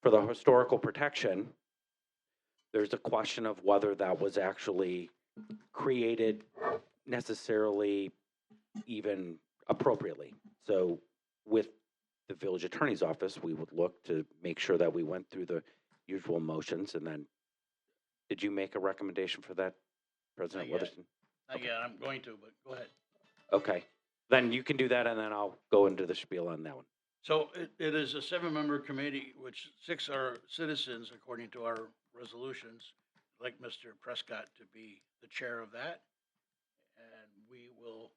For the historical protection, there's a question of whether that was actually created necessarily even appropriately. So with the village attorney's office, we would look to make sure that we went through the usual motions. And then, did you make a recommendation for that, President Not yet. Weatherston? Not yet, I'm going to, but go ahead. Okay, then you can do that, and then I'll go into the spiel on that one. So it is a 7-member committee, which 6 are citizens according to our resolutions. I'd like Mr. Prescott to be the chair of that. And we will,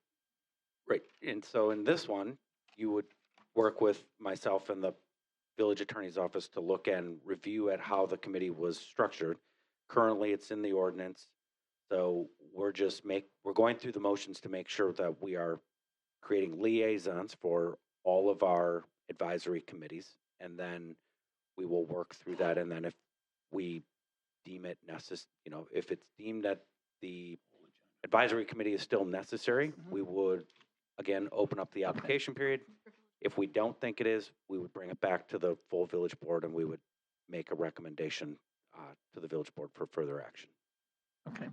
Right, and so in this one, you would work with myself and the village attorney's office to look and review at how the committee was structured. Currently, it's in the ordinance, so we're going through the motions to make sure that we are creating liaisons for all of our advisory committees, and then we will work through that, and then if we deem it if it's deemed that the advisory committee is still necessary, we would, again, open up the application period. If we don't think it is, we would bring it back to the full village board and we would make a recommendation to the village board for further action. Okay.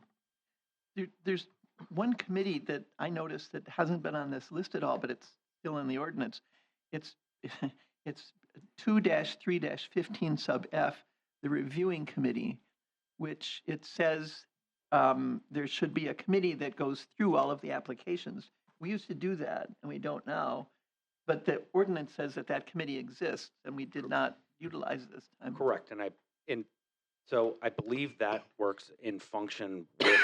There's one committee that I noticed that hasn't been on this list at all, but it's still in the ordinance. It's 2-3-15 sub F, the reviewing committee, which it says there should be a committee that goes through all of the applications. We used to do that, and we don't now. But the ordinance says that that committee exists, and we did not utilize this time. Correct, and so I believe that works in function with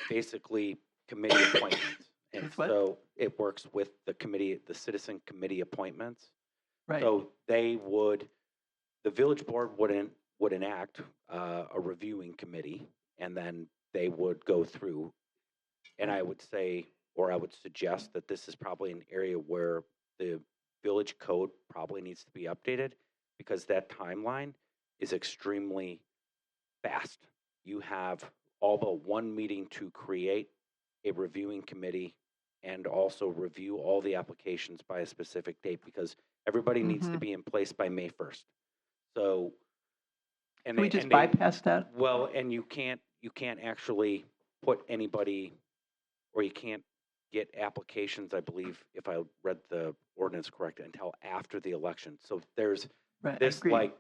basically committee appointments. And With what? so it works with the committee, the citizen committee appointments. Right. So the village board would enact a reviewing committee, and then they would go through. And I would say, or I would suggest that this is probably an area where the village code probably needs to be updated, because that timeline is extremely fast. You have all but one meeting to create a reviewing committee and also review all the applications by a specific date, because everybody needs to be in place by May 1st. So, Can we just bypass that? Well, and you can't actually put anybody, or you can't get applications, I believe, if I read the ordinance correct, until after the election. So there's Right, I this agree. like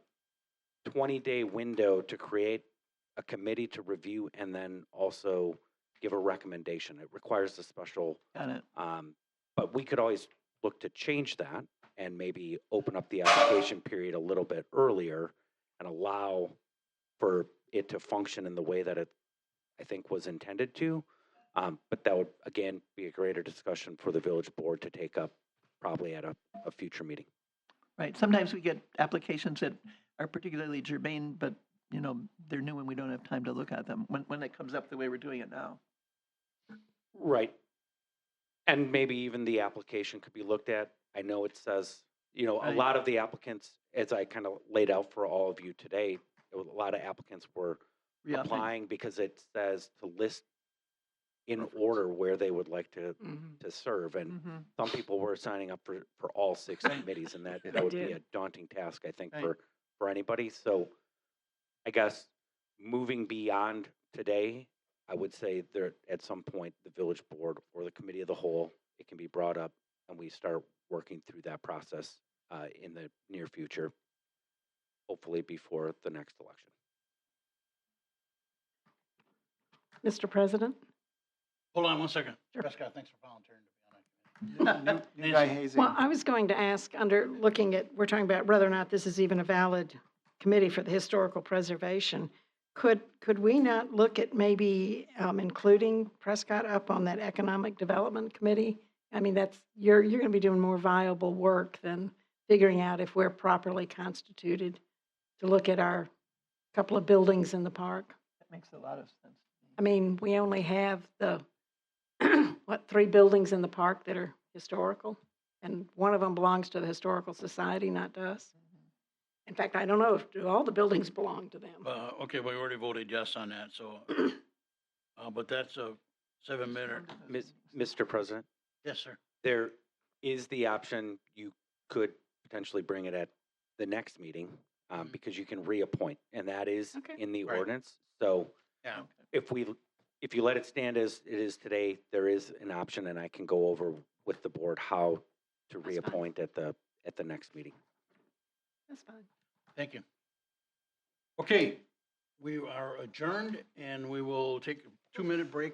20-day window to create a committee to review and then also give a recommendation. It requires a special, Got it. but we could always look to change that and maybe open up the application period a little bit earlier and allow for it to function in the way that it, I think, was intended to. But that would, again, be a greater discussion for the village board to take up probably at a future meeting. Right. Sometimes we get applications that are particularly germane, but, they're new and we don't have time to look at them when it comes up the way we're doing it now. Right. And maybe even the application could be looked at. I know it says, a Right. lot of the applicants, as I kind of laid out for all of you today, a lot of applicants were Re-upping. applying because it says to list in order where they would like to serve. And some people were signing up for all 6 committees, and that would be did. a daunting task, I think, Right. for anybody. So I guess moving beyond today, I would say there, at some point, the village board or the committee of the whole, it can be brought up and we start working through that process in the near future, hopefully before the next election. Mr. President? Hold on one second. Prescott, thanks for volunteering to be on that. New guy hazing. Well, I was going to ask, under looking at, we're talking about whether or not this is even a valid committee for the historical preservation. Could we not look at maybe including Prescott up on that economic development committee? I mean, that's, you're going to be doing more viable work than figuring out if we're properly constituted to look at our couple of buildings in the park. That makes a lot of sense. I mean, we only have the, 3 buildings in the park that are historical? And one of them belongs to the Historical Society, not to us. In fact, I don't know if do all the buildings belong to them. Okay, we already voted yes on that, so, but that's a 7-minute. Mr. President? Yes, sir. There is the option, you could potentially bring it at the next meeting, because you can reappoint, and that is in the ordinance. So Yeah. if you let it stand as it is today, there is an option, and I can go over with the board how to reappoint at the next meeting. That's fine. Thank you. Okay, we are adjourned and we will take a 2-minute break.